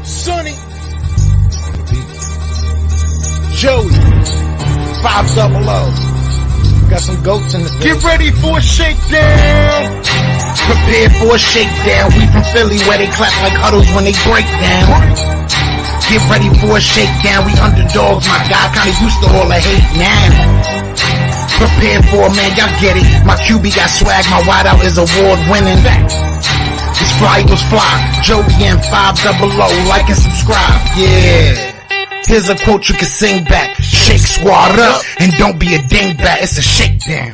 Sonny, Joey, 500. Got some goats in the field. Get ready for a shakedown. Prepare for a shakedown. We from Philly where they clap like huddles when they break down. Get ready for a shakedown. We underdogs, my guy. Kinda used to all the hate now. Prepare for it, man. Y'all get it. My QB got swag. My wideout is award winning. This fly was fly. Joey and 500. Like and subscribe. Yeah. Here's a quote you can sing back. Shake squad up and don't be a dingbat. It's a shakedown.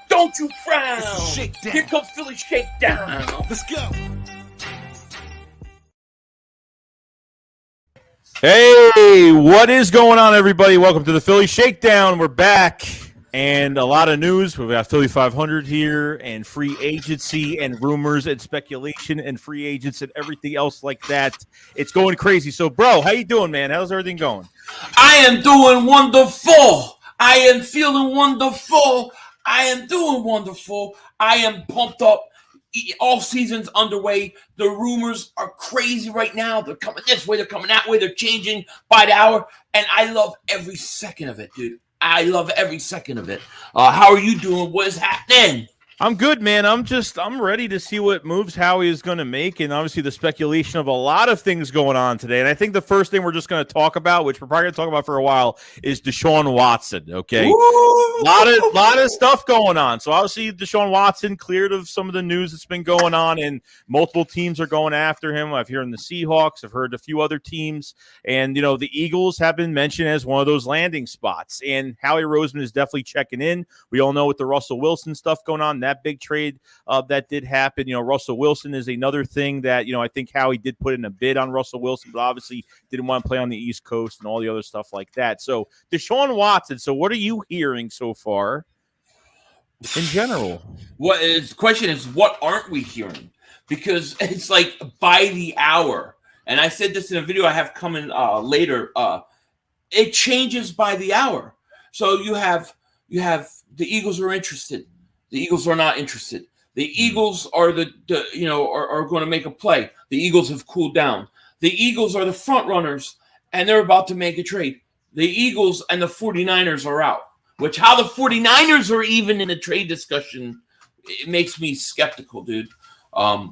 Don't you frown. Shakedown. Here comes Philly Shakedown. Let's go. Hey, what is going on, everybody? Welcome to the Philly Shakedown. We're back, and a lot of news. We've got Philly 500 here, and free agency, and rumors, and speculation, and free agents, and everything else like that. It's going crazy. So, bro, how you doing, man? How's everything going? I am doing wonderful. I am feeling wonderful. I am doing wonderful. I am pumped up. Offseason's underway. The rumors are crazy right now. They're coming this way. They're coming that way. They're changing by the hour. And I love every second of it, dude. I love every second of it. How are you doing? What is happening? I'm good, man. I'm ready to see what moves Howie is going to make, and obviously the speculation of a lot of things going on today. And I think the first thing we're just going to talk about, which we're probably going to talk about for a while, is Deshaun Watson. Okay, lot of stuff going on. So obviously Deshaun Watson cleared of some of the news that's been going on, and multiple teams are going after him. I've heard the Seahawks. I've heard a few other teams, and the Eagles have been mentioned as one of those landing spots. And Howie Roseman is definitely checking in. We all know with the Russell Wilson stuff going on. That big trade that did happen. Russell Wilson is another thing that, I think Howie did put in a bid on Russell Wilson, but obviously didn't want to play on the East Coast and all the other stuff like that. So Deshaun Watson, so what are you hearing so far in general? The question is, what aren't we hearing? Because it's like by the hour. And I said this in a video I have coming later. It changes by the hour. So you have the Eagles are interested. The Eagles are not interested. The Eagles are are going to make a play. The Eagles have cooled down. The Eagles are the front runners, and they're about to make a trade. The Eagles and the 49ers are out, which how the 49ers are even in a trade discussion, it makes me skeptical, dude.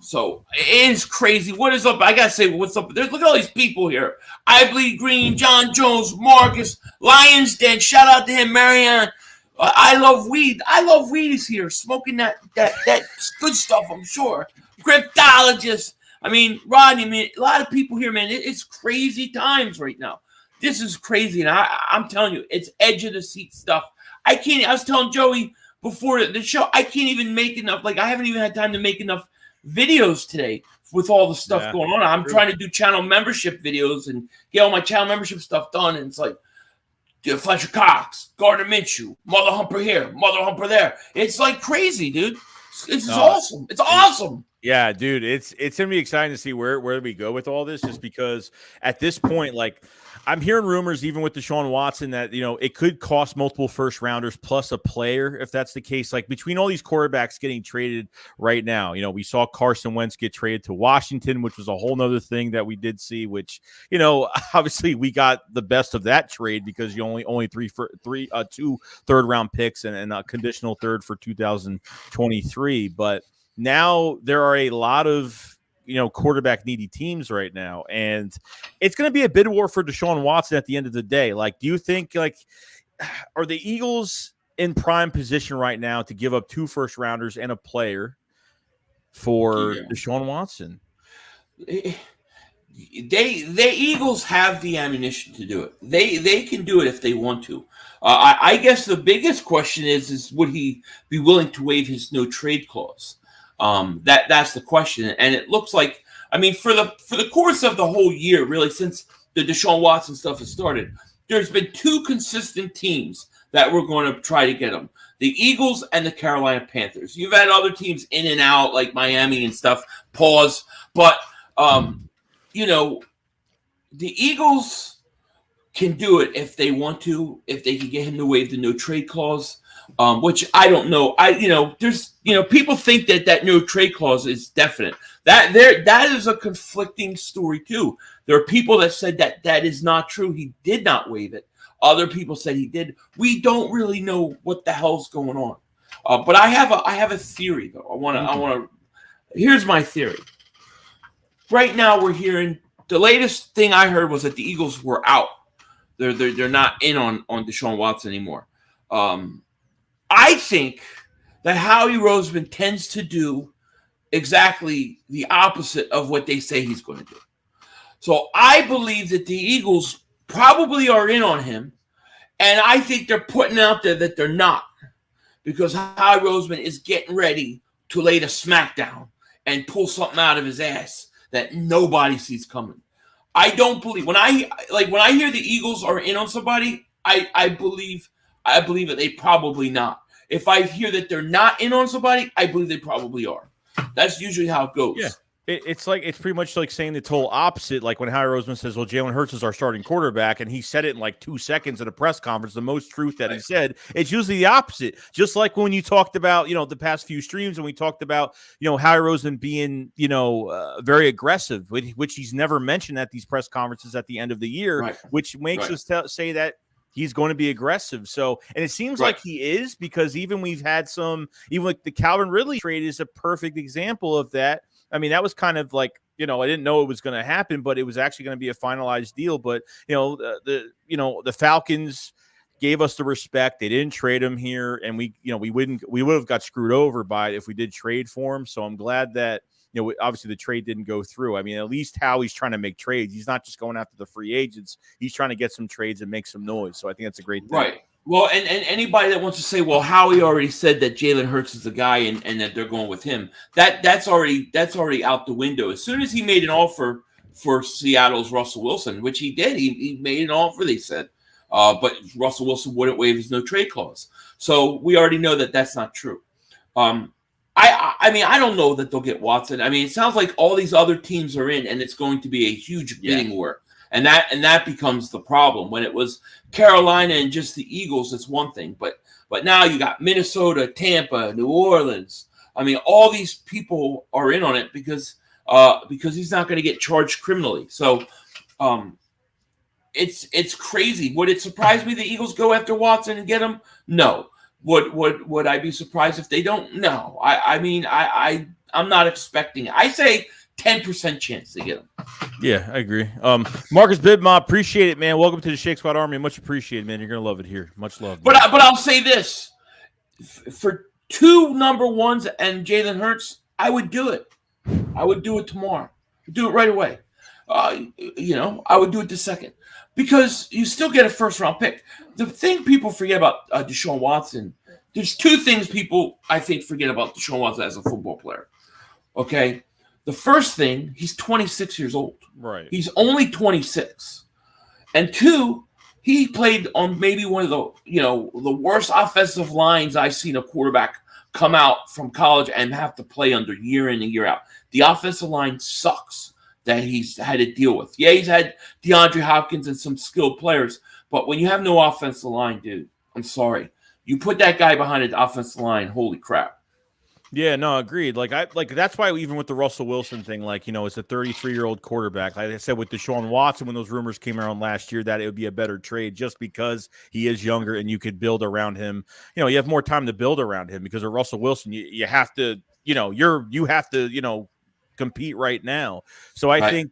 So it is crazy. What is up? I got to say, what's up? Look at all these people here. I Bleed Green, John Jones, Marcus, Lions Den. Shout out to him, Marianne. I love weed. I love weed is here, smoking that good stuff, I'm sure. Cryptologist. I mean, Rodney, man, a lot of people here, man. It's crazy times right now. This is crazy, and I'm telling you, it's edge of the seat stuff. I was telling Joey before the show, I can't even make enough. Like, I haven't even had time to make enough videos today with all the stuff going on. I'm trying to do channel membership videos and get all my channel membership stuff done, and it's like, Fletcher Cox, Gardner Minshew, Mother Humper here, Mother Humper there. It's like crazy, dude. This is awesome. It's awesome. Yeah, dude. It's gonna be exciting to see where we go with all this, just because at this point, like, I'm hearing rumors even with Deshaun Watson that, it could cost multiple first rounders plus a player if that's the case. Like, between all these quarterbacks getting traded right now, we saw Carson Wentz get traded to Washington, which was a whole nother thing that we did see, which, obviously we got the best of that trade because you only two third-round picks and a conditional third for 2023. But now there are a lot of quarterback needy teams right now, and it's going to be a bid war for Deshaun Watson at the end of the day. Like, do you think, like, are the Eagles in prime position right now to give up 2 first rounders and a player for Deshaun Watson? The Eagles have the ammunition to do it. They can do it if they want to. I guess the biggest question is would he be willing to waive his no trade clause? That's the question, and it looks like, I mean, for the course of the whole year, really, since the Deshaun Watson stuff has started, there's been 2 consistent teams that were going to try to get him: the Eagles and the Carolina Panthers. You've had other teams in and out, like Miami and stuff. Pause, but the Eagles can do it if they want to, if they can get him to waive the no trade clause. which I don't know. There's people think that no trade clause is definite. That is a conflicting story too. There are people that said that is not true. He did not waive it. Other people said he did. We don't really know what the hell's going on. But I have a theory though. I want to. Here's my theory. Right now we're hearing the latest thing I heard was that the Eagles were out. They're not in on Deshaun Watson anymore. I think that Howie Roseman tends to do exactly the opposite of what they say he's going to do. So I believe that the Eagles probably are in on him, and I think they're putting out there that they're not, because Howie Roseman is getting ready to lay the smackdown and pull something out of his ass that nobody sees coming. I don't believe when I hear the Eagles are in on somebody, I believe that they probably not. If I hear that they're not in on somebody, I believe they probably are. That's usually how it goes. Yeah. It's pretty much like saying the total opposite. Like when Howie Roseman says, well, Jalen Hurts is our starting quarterback, and he said it in like 2 seconds at a press conference, the most truth that he said. It's usually the opposite. Just like when you talked about, the past few streams, and we talked about, Howie Roseman being, very aggressive, which he's never mentioned at these press conferences at the end of the year, which makes us say that he's going to be aggressive. So, and it seems like he is, because even we've had even like the Calvin Ridley trade is a perfect example of that. I mean, that was kind of like, I didn't know it was going to happen, but it was actually going to be a finalized deal. But, the Falcons gave us the respect. They didn't trade him here, and we would have got screwed over by it if we did trade for him. So I'm glad that, obviously the trade didn't go through. I mean, at least Howie's trying to make trades. He's not just going after the free agents. He's trying to get some trades and make some noise. So I think that's a great thing. Right. Well, and anybody that wants to say, well, Howie already said that Jalen Hurts is the guy and that they're going with him, that's already out the window. As soon as he made an offer for Seattle's Russell Wilson, which he did, he made an offer, they said, but Russell Wilson wouldn't waive his no trade clause. So we already know that that's not true. I mean, I don't know that they'll get Watson. I mean, it sounds like all these other teams are in, and it's going to be a huge bidding war. And that becomes the problem. When it was Carolina and just the Eagles, it's one thing. But now you got Minnesota, Tampa, New Orleans. I mean, all these people are in on it because he's not going to get charged criminally. So it's crazy. Would it surprise me the Eagles go after Watson and get him? No. Would I be surprised if they don't? No. I'm not expecting it. I say 10% chance to get him. Yeah, I agree. Marcus Bidma, appreciate it, man. Welcome to the Shake Squad Army. Much appreciated, man. You're gonna love it here. Much love. But I'll say this: for 2 number ones and Jalen Hurts, I would do it. I would do it tomorrow. Do it right away. I would do it the second, because you still get a first-round pick. The thing people forget about Deshaun Watson, there's 2 things people, I think, forget about Deshaun Watson as a football player. Okay? The first thing, he's 26 years old. Right. He's only 26. And 2, he played on maybe one of the worst offensive lines I've seen a quarterback come out from college and have to play under year in and year out. The offensive line sucks that he's had to deal with. Yeah, he's had DeAndre Hopkins and some skilled players, but when you have no offensive line, dude, I'm sorry. You put that guy behind the offensive line, holy crap. Yeah, no, agreed. That's why even with the Russell Wilson thing, it's a 33-year-old quarterback. Like I said with Deshaun Watson, when those rumors came around last year, that it would be a better trade just because he is younger and you could build around him. You have more time to build around him, because with Russell Wilson, you have to, you have to, compete right now. So I think,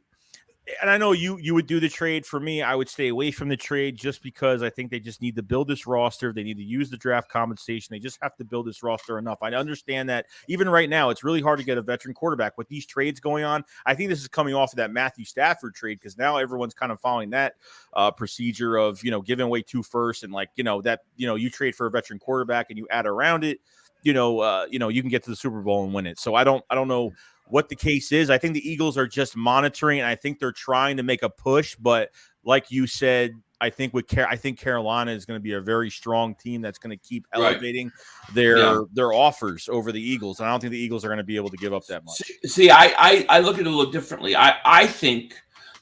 and I know you would do the trade. For me, I would stay away from the trade just because I think they just need to build this roster. They need to use the draft compensation. They just have to build this roster enough. I understand that even right now, it's really hard to get a veteran quarterback with these trades going on. I think this is coming off of that Matthew Stafford trade, because now everyone's kind of following that procedure of, giving away 2 firsts and you trade for a veteran quarterback and you add around it, you can get to the Super Bowl and win it. So I don't know what the case is. I think the Eagles are just monitoring, and I think they're trying to make a push. But like you said, I think Carolina is going to be a very strong team that's going to keep elevating their offers over the Eagles. And I don't think the Eagles are going to be able to give up that much. See, I look at it a little differently. I think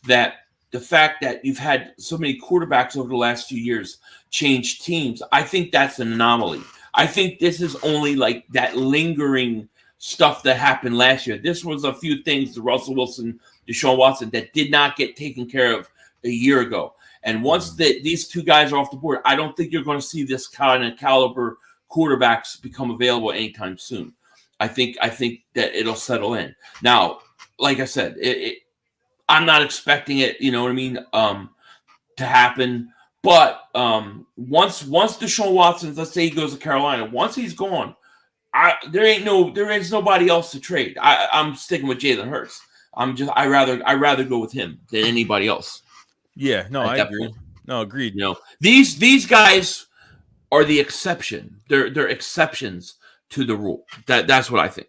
that the fact that you've had so many quarterbacks over the last few years change teams, I think that's an anomaly. I think this is only like that lingering stuff that happened last year. This was a few things to Russell Wilson, Deshaun Watson that did not get taken care of a year ago. And once these two guys are off the board, I don't think you're going to see this kind of caliber quarterbacks become available anytime soon. I think that it'll settle in. Now, like I said, I'm not expecting it, you know what I mean, to happen. But once Deshaun Watson, let's say he goes to Carolina, once he's gone, there is nobody else to trade. I'm sticking with Jalen Hurts. I rather go with him than anybody else. Yeah, no, I agree. Point. No, agreed. You know, these guys are the exception. They're exceptions to the rule. That's what I think.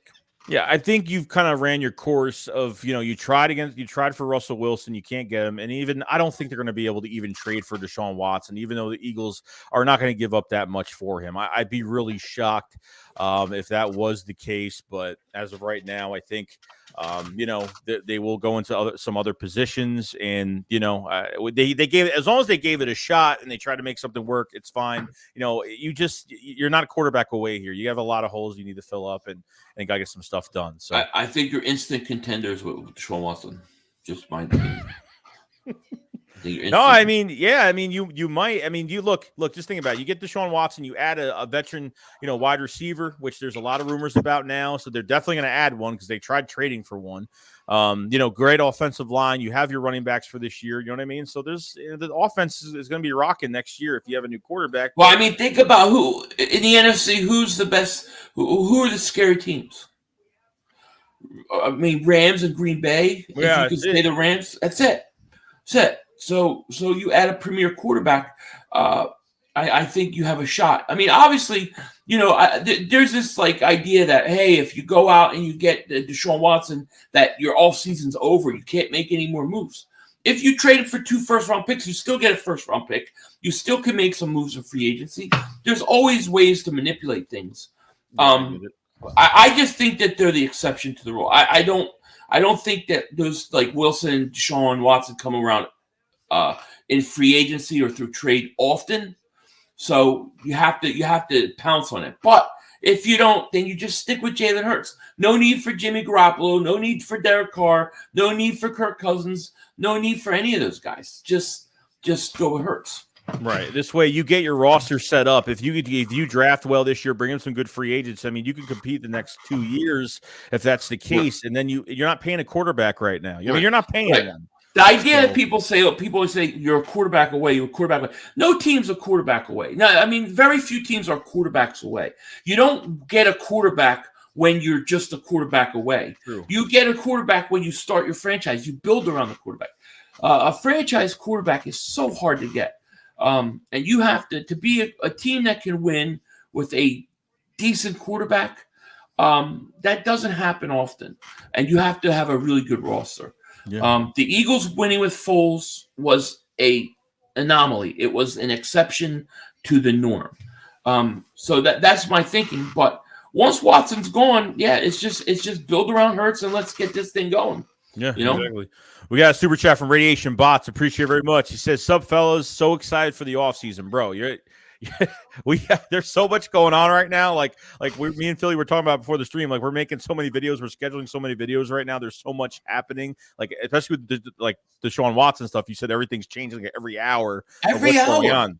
Yeah, I think you've kind of ran your course of, you tried for Russell Wilson, you can't get him. And even I don't think they're going to be able to even trade for Deshaun Watson, even though the Eagles are not going to give up that much for him. I'd be really shocked if that was the case. But as of right now, I think, they will go into some other positions. And, they gave it, as long as they gave it a shot and they tried to make something work, it's fine. You're not a quarterback away here. You have a lot of holes you need to fill up and got to get some stuff done. So I think you're instant contenders with Deshaun Watson. Just my opinion. No, I mean, yeah, I mean, you might. I mean, you look. Just think about it. You get Deshaun Watson. You add a veteran, wide receiver, which there's a lot of rumors about now. So they're definitely going to add one because they tried trading for one. Great offensive line. You have your running backs for this year. You know what I mean? So there's the offense is going to be rocking next year if you have a new quarterback. Well, I mean, think about who in the NFC. Who's the best? Who are the scary teams? I mean, Rams and Green Bay. Yeah, if you can say the Rams, that's it. That's it. So you add a premier quarterback. I think you have a shot. I mean, obviously, there's this like idea that, hey, if you go out and you get Deshaun Watson, that your off season's over. You can't make any more moves. If you traded for 2 first-round picks, you still get a first-round pick. You still can make some moves in free agency. There's always ways to manipulate things. I just think that they're the exception to the rule. I don't think that those like Wilson and Deshaun Watson come around in free agency or through trade often. So you have to pounce on it. But if you don't, then you just stick with Jalen Hurts. No need for Jimmy Garoppolo. No need for Derek Carr. No need for Kirk Cousins. No need for any of those guys. Just go with Hurts. Right. This way you get your roster set up. If you draft well this year, bring in some good free agents. I mean, you can compete the next 2 years if that's the case. And then you're not paying a quarterback right now. I mean, you're not paying them. The idea that people always say you're a quarterback away, you're a quarterback away. No team's a quarterback away. No, I mean, very few teams are quarterbacks away. You don't get a quarterback when you're just a quarterback away. True. You get a quarterback when you start your franchise. You build around the quarterback. A franchise quarterback is so hard to get. And you have to be a team that can win with a decent quarterback. That doesn't happen often. And you have to have a really good roster. Yeah. The Eagles winning with Foles was an anomaly. It was an exception to the norm. So that's my thinking. But once Watson's gone, yeah, it's just build around Hurts and let's get this thing going. Yeah, exactly. We got a super chat from Radiation Bots. Appreciate it very much. He says, "Sup, fellas, so excited for the offseason, bro. There's so much going on right now. Like me and Philly were talking about before the stream. Like we're making so many videos, we're scheduling so many videos right now. There's so much happening. Like especially with the Deshaun Watson stuff. You said everything's changing every hour. Every hour. Going on.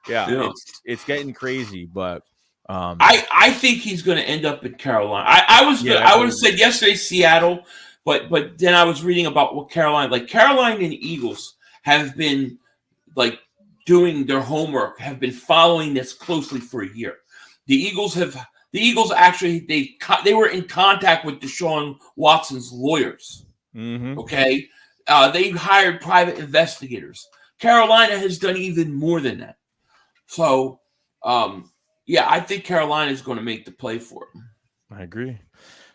Yeah. It's getting crazy, but I think he's going to end up in Carolina. I would have said yesterday Seattle, but then I was reading about what Carolina and Eagles have been like doing their homework, have been following this closely for a year. The Eagles actually they were in contact with Deshaun Watson's lawyers. Mm-hmm. Okay, they hired private investigators. Carolina has done even more than that. So, I think Carolina is going to make the play for him. I agree.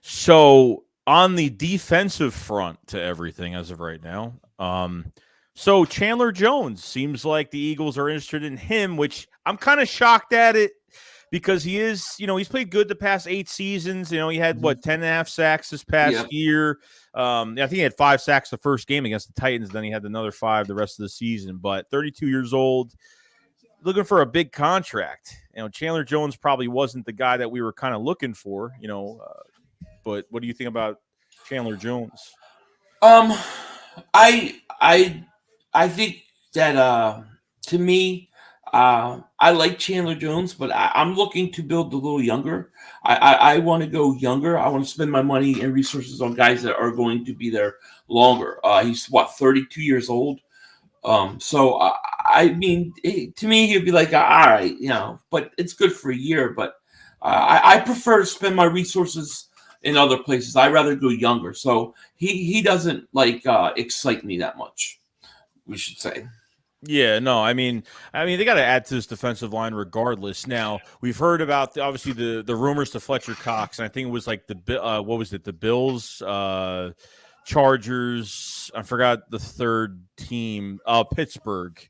So on the defensive front to everything as of right now, so Chandler Jones seems like the Eagles are interested in him, which I'm kind of shocked at it because he is, he's played good the past 8 seasons. He had 10.5 sacks this past year. I think he had 5 sacks the first game against the Titans. Then he had another 5 the rest of the season, but 32 years old. looking for a big contract. Chandler Jones probably wasn't the guy that we were kind of looking for. But what do you think about Chandler Jones? I think that to me, I like Chandler Jones, but I'm looking to build a little younger. I want to go younger. I want to spend my money and resources on guys that are going to be there longer. He's 32 years old. So I mean, to me, he'd be like, all right, but it's good for a year. But I prefer to spend my resources in other places. I'd rather go younger. So he doesn't excite me that much, we should say. Yeah, no, I mean, they got to add to this defensive line regardless. Now we've heard about obviously the rumors to Fletcher Cox, and I think it was like the Bills, Chargers. I forgot the third team, Pittsburgh.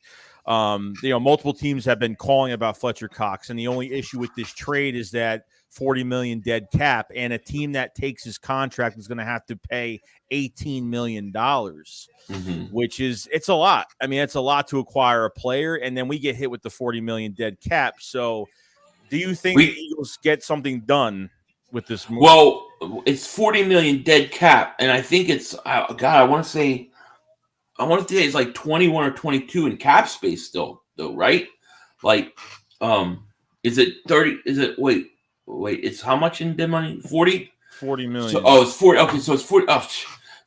Multiple teams have been calling about Fletcher Cox, and the only issue with this trade is that $40 million dead cap, and a team that takes his contract is going to have to pay $18 million, which it's a lot. I mean, it's a lot to acquire a player, and then we get hit with the $40 million dead cap. So do you think the Eagles get something done with this move? Well, it's $40 million dead cap, and I think it's I want to say it's like 21 or 22 in cap space still, though, right? Is it 30? Is it wait, it's how much in dead money? 40 million. So, it's 40. Okay, so it's 40.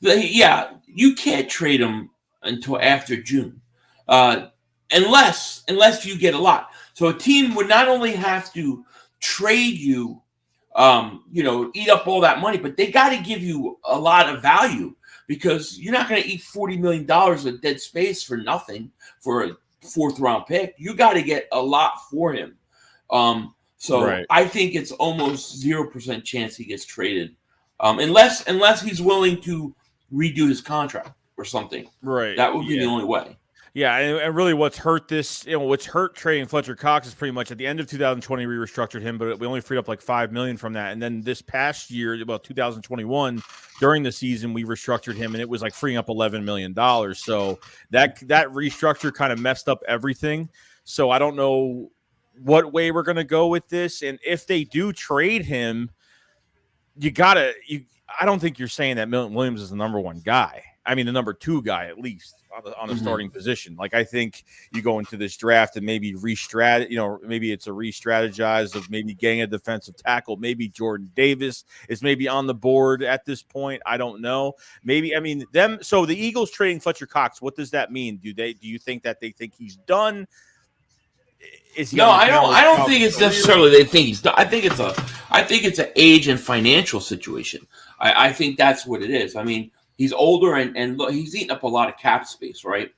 Yeah, you can't trade him until after June, unless you get a lot. So a team would not only have to trade you, eat up all that money, but they got to give you a lot of value, because you're not going to eat $40 million of dead space for nothing for a fourth round pick. You got to get a lot for him. Right. I think it's almost 0% chance he gets traded, unless he's willing to redo his contract or something. Right. That would be the only way. Yeah, and really what's hurt trading Fletcher Cox is pretty much at the end of 2020 we restructured him, but we only freed up like $5 million from that. And then this past year, about 2021, during the season, we restructured him, and it was like freeing up $11 million. So that restructure kind of messed up everything. So I don't know what way we're going to go with this. And if they do trade him, I don't think you're saying that Milton Williams is the number one guy. I mean, the number two guy, at least on the starting position. Like, I think you go into this draft and maybe maybe it's a re-strategize of maybe getting a defensive tackle. Maybe Jordan Davis is maybe on the board at this point. I don't know. So the Eagles trading Fletcher Cox, what does that mean? Do you think that they think he's done? I don't think it's necessarily they think he's done. I think it's an age and financial situation. I think that's what it is. I mean, he's older and look, he's eating up a lot of cap space, right?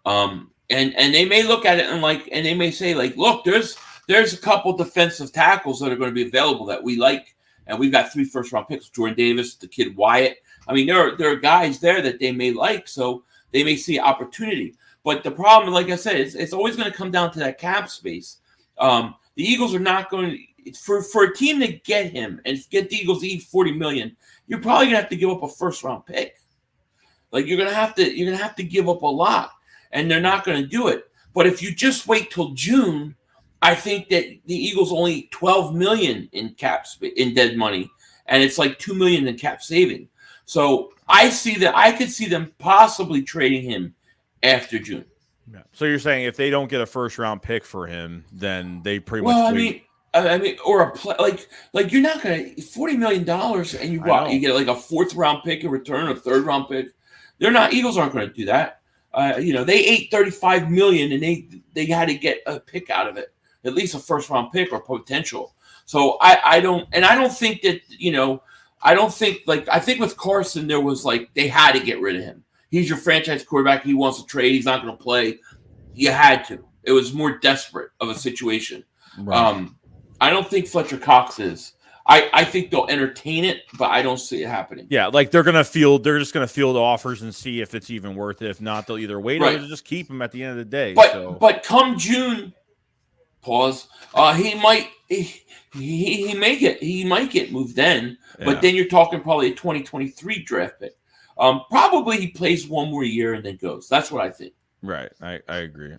And they may look at it and they may say, look, there's a couple defensive tackles that are going to be available that we like, and we've got 3 first-round picks: Jordan Davis, the kid Wyatt. I mean, there are guys there that they may like, so they may see opportunity. But the problem, like I said, it's always going to come down to that cap space. The Eagles are not going to, for a team to get him and get the Eagles to eat $40 million. You're probably gonna have to give up a first-round pick. You're gonna have to give up a lot, and they're not gonna do it. But if you just wait till June, I think that the Eagles only $12 million in dead money, and it's like $2 million in cap saving. So I could see them possibly trading him after June. Yeah. So you're saying if they don't get a first-round pick for him, then they pretty much. Or a play like you're not gonna $40 million and you get like a 4th round pick in return, a 3rd round pick. Eagles aren't going to do that. They ate $35 million and they had to get a pick out of it, at least a 1st round pick or potential. So I don't think that I think with Carson there was they had to get rid of him. He's your franchise quarterback. He wants to trade. He's not going to play. You had to. It was more desperate of a situation. Right. I don't think Fletcher Cox is. I think they'll entertain it, but I don't see it happening. Yeah, they're just gonna field offers and see if it's even worth it. If not, they'll either wait or just keep him at the end of the day. But come June, he might get moved then. Yeah. But then you're talking probably a 2023 draft pick. Probably he plays one more year and then goes. That's what I think. Right. I agree.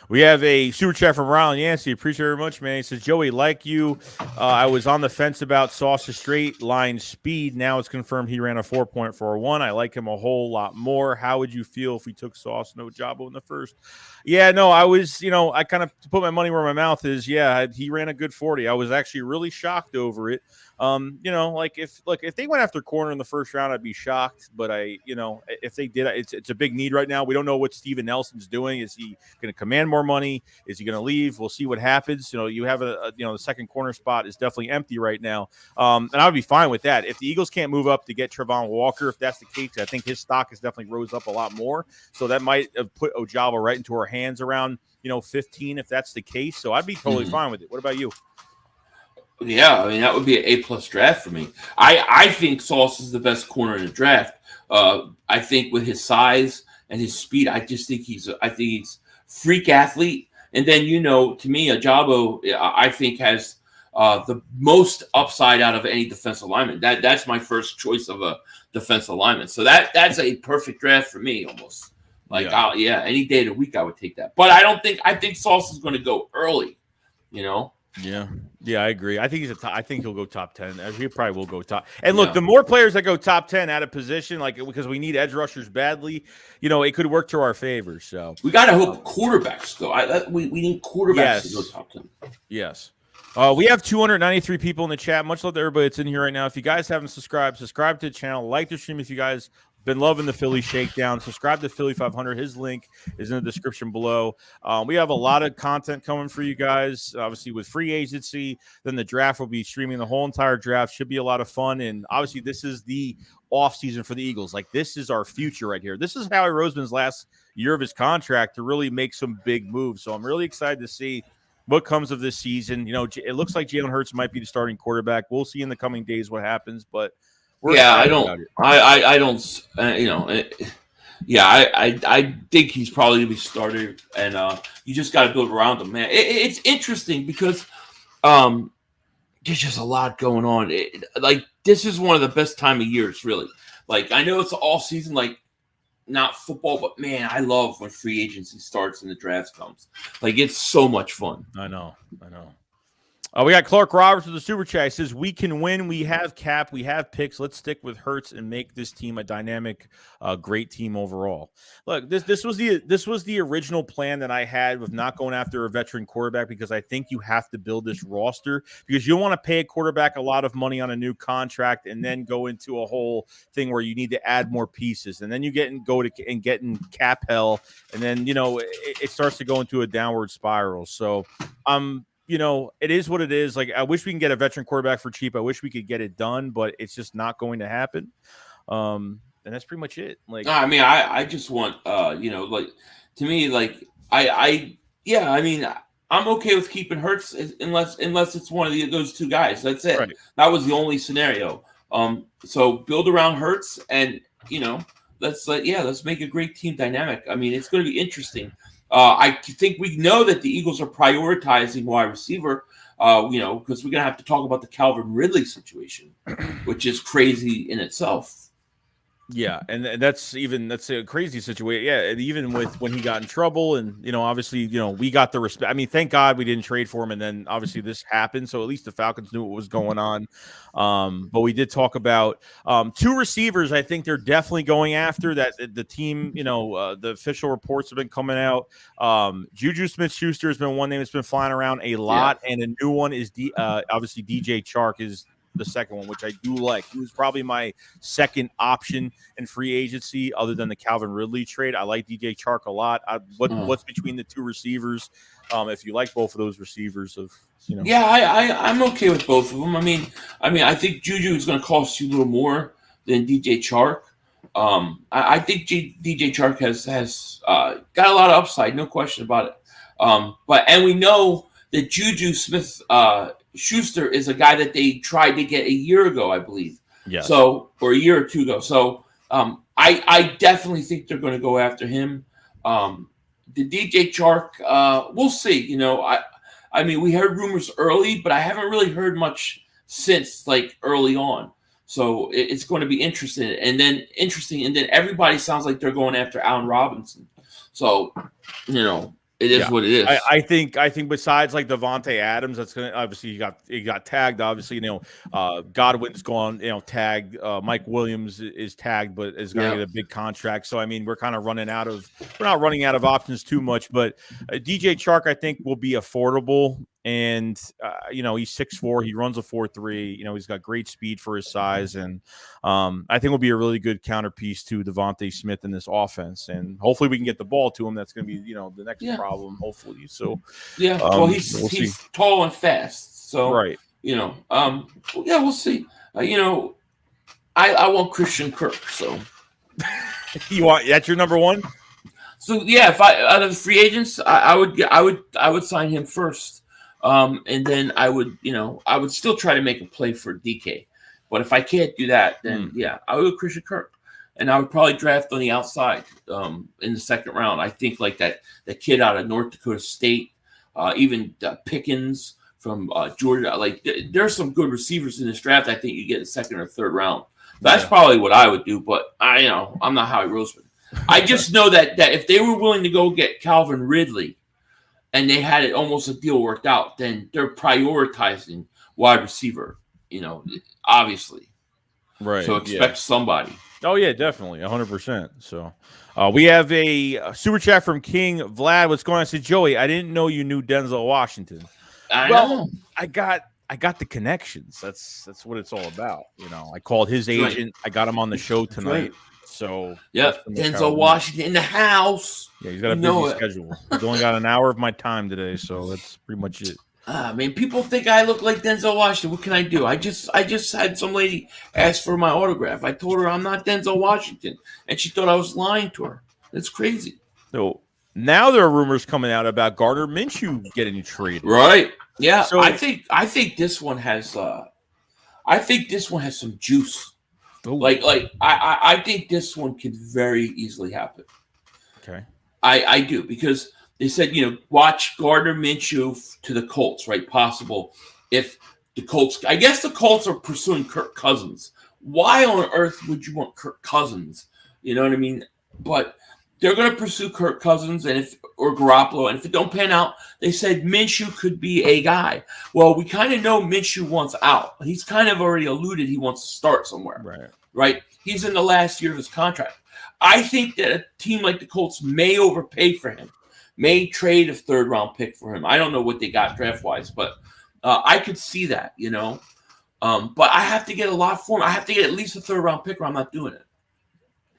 We have a super chat from Rylan Yancey. Appreciate it very much, man. He says, Joey, like you, I was on the fence about Sauce's straight line speed. Now it's confirmed he ran a 4.41. I like him a whole lot more. How would you feel if we took Sauce no Jabo in the first? Yeah, no, I was, I kind of put my money where my mouth is. Yeah, he ran a good 40. I was actually really shocked over it. If they went after corner in the first round, I'd be shocked. But if they did, it's a big need right now. We don't know what Steven Nelson's doing. Is he going to command more money? Is he going to leave? We'll see what happens. You have the second corner spot is definitely empty right now. And I would be fine with that. If the Eagles can't move up to get Trevon Walker, if that's the case, I think his stock has definitely rose up a lot more. So that might have put Ojabo right into our hands around 15 if that's the case. So I'd be totally fine with it. What about you? Yeah, I mean, that would be an A+ draft for me. I think Sauce is the best corner in the draft. I think with his size and his speed, I think he's freak athlete. And then, to me, Ojabo, I think has the most upside out of any defensive lineman. That's my first choice of a defensive lineman. So that's a perfect draft for me, almost. Any day of the week I would take that. But I think Sauce is going to go early, Yeah, I agree. I think I think he'll go top 10. He probably will go top. And look, the more players that go top 10 out of position, because we need edge rushers badly, it could work to our favor. So we got to hope quarterbacks go. We need quarterbacks to go top 10. Yes. We have 293 people in the chat. Much love to everybody that's in here right now. If you guys haven't subscribe to the channel, like the stream. If you guys been loving the Philly Shakedown, subscribe to Philly 500. His link is in the description below. We have a lot of content coming for you guys, obviously with free agency. Then the draft will be streaming the whole entire draft. Should be a lot of fun. And obviously this is the offseason for the Eagles. This is our future right here. This is Howie Roseman's last year of his contract to really make some big moves. So I'm really excited to see what comes of this season. It looks like Jalen Hurts might be the starting quarterback. We'll see in the coming days what happens, but I think he's probably gonna be starter, and you just got to build around him, man. It's interesting because there's just a lot going on. This is one of the best time of years, really. I know it's all season, not football, but man, I love when free agency starts and the draft comes. It's so much fun. I know. We got Clark Roberts with the super chat. He says, we can win. We have cap. We have picks. Let's stick with Hurts and make this team a dynamic, great team overall. Look, this was the original plan that I had with not going after a veteran quarterback, because I think you have to build this roster, because you don't want to pay a quarterback a lot of money on a new contract and then go into a whole thing where you need to add more pieces, and then you get in cap hell, and then it starts to go into a downward spiral. So it is what it is. I wish we can get a veteran quarterback for cheap. I wish we could get it done, but it's just not going to happen. And that's pretty much it. I just want, to me, I'm okay with keeping Hurts unless it's one of those two guys. That's it. Right. That was the only scenario. So build around Hurts, and let's make a great team dynamic. It's going to be interesting. I think we know that the Eagles are prioritizing wide receiver, because we're going to have to talk about the Calvin Ridley situation, which is crazy in itself. Yeah, and that's a crazy situation. Yeah, even with when he got in trouble, and obviously, we got the respect. Thank God we didn't trade for him, and then obviously this happened, so at least the Falcons knew what was going on. But we did talk about two receivers. I think they're definitely going after that. The team, the official reports have been coming out. Juju Smith-Schuster has been one name that's been flying around a lot, and a new one is obviously DJ Chark is the second one, which I do like. He was probably my second option in free agency other than the Calvin Ridley trade. I like DJ Chark a lot. What's between the two receivers? If you like both of those receivers, I'm okay with both of them. I think Juju is going to cost you a little more than DJ Chark. I think DJ Chark has got a lot of upside, no question about it. And we know that Juju Smith Schuster is a guy that they tried to get a year ago, I believe. Yeah. So, or a year or two ago. So, I definitely think they're going to go after him. The DJ Chark, we'll see. We heard rumors early, but I haven't really heard much since early on. So it's going to be interesting. And then everybody sounds like they're going after Allen Robinson. So, it is what it is. I think besides like Devontae Adams, that's gonna obviously he got tagged. Obviously, Godwin's gone. Tagged. Mike Williams is tagged, but is going to get a big contract. So I mean, we're kind of running out of. We're not running out of options too much, but DJ Chark I think will be affordable. And he's 6'4", he runs a 4.3. He's got great speed for his size, and I think will be a really good counterpiece to Devontae Smith in this offense. And hopefully we can get the ball to him. That's going to be the next problem. Hopefully, so well, he's tall and fast, so right. We'll see. I want Christian Kirk, so that's your number one. So if out of the free agents, I would sign him first. And then I would still try to make a play for DK. But if I can't do that, then I would go Christian Kirk. And I would probably draft on the outside in the second round. I think like that kid out of North Dakota State, even Pickens from Georgia. Like there's some good receivers in this draft. I think you get a second or third round. That's probably what I would do. But I'm not Howie Roseman. I just know that if they were willing to go get Calvin Ridley, and they had it almost a deal worked out, then they're prioritizing wide receiver, obviously. Right. So expect somebody. Oh, yeah, definitely, 100%. So we have a super chat from King Vlad. What's going on? I said, Joey, I didn't know you knew Denzel Washington. I know. I got the connections. That's what it's all about. I called his agent. I got him on the show tonight. So Denzel Washington in the house. Yeah, he's got a busy schedule. He's only got an hour of my time today, so that's pretty much it. People think I look like Denzel Washington. What can I do? I just had some lady ask for my autograph. I told her I'm not Denzel Washington, and she thought I was lying to her. That's crazy. So now there are rumors coming out about Gardner Minshew getting traded. Right? Yeah. So, I think this one has some juice. Ooh. Like I think this one could very easily happen. Okay. I do, because they said, watch Gardner Minshew to the Colts, right? Possible if the Colts, I guess the Colts are pursuing Kirk Cousins. Why on earth would you want Kirk Cousins? You know what I mean? But they're going to pursue Kirk Cousins or Garoppolo. And if it don't pan out, they said Minshew could be a guy. Well, we kind of know Minshew wants out. He's kind of already alluded he wants to start somewhere. Right? He's in the last year of his contract. I think that a team like the Colts may overpay for him, may trade a third-round pick for him. I don't know what they got draft-wise, but I could see that, But I have to get a lot for him. I have to get at least a third-round pick or I'm not doing it.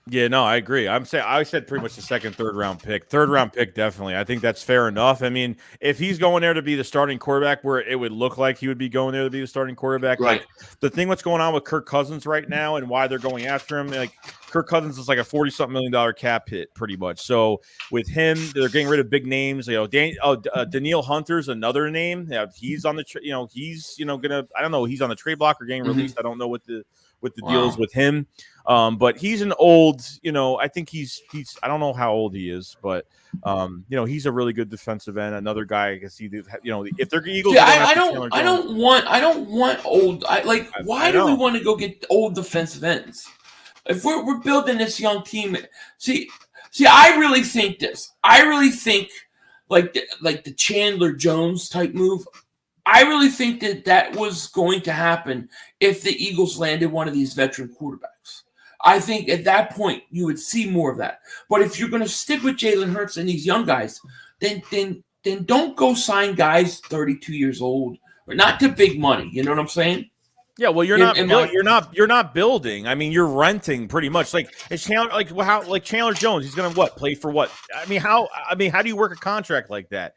Yeah, no, I agree. I said pretty much the second, third-round pick. Third-round pick, definitely. I think that's fair enough. I mean, if he's going there to be the starting quarterback, where it would look like he would be going there to be the starting quarterback. Right. Like, the thing what's going on with Kirk Cousins right now and why they're going after him, like Kirk Cousins is like a $40-something million cap hit, pretty much. So with him, they're getting rid of big names. Danielle Hunter's another name. Yeah, he's on the gonna. I don't know. He's on the trade block or getting released. I don't know what the deal is with him. But he's an old, I think he's I don't know how old he is, but he's a really good defensive end. Another guy I can see, if they're Eagles, I don't want old. Why do we want to go get old defensive ends? If we're building this young team, see, I really think this. I really think like the Chandler Jones type move. I really think that was going to happen if the Eagles landed one of these veteran quarterbacks. I think at that point you would see more of that. But if you're going to stick with Jalen Hurts and these young guys, then don't go sign guys 32 years old or not to big money. You know what I'm saying? Yeah, well, you're not building. I mean, you're renting pretty much. Like it's Chandler Jones. He's going to play for what? I mean, how do you work a contract like that?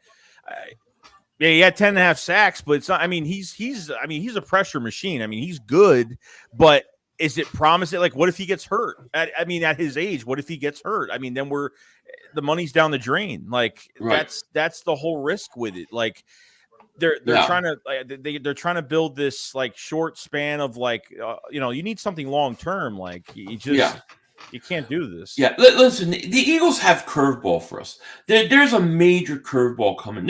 Yeah, he had 10.5 sacks, but it's not. I mean, he's a pressure machine. I mean, he's good, but is it promising? Like, what if he gets hurt? At his age, what if he gets hurt? I mean, then the money's down the drain. Like, that's the whole risk with it. Like, they're trying to build this like short span of you need something long term. Like, you can't do this. Yeah, listen, the Eagles have curveball for us. There's a major curveball coming.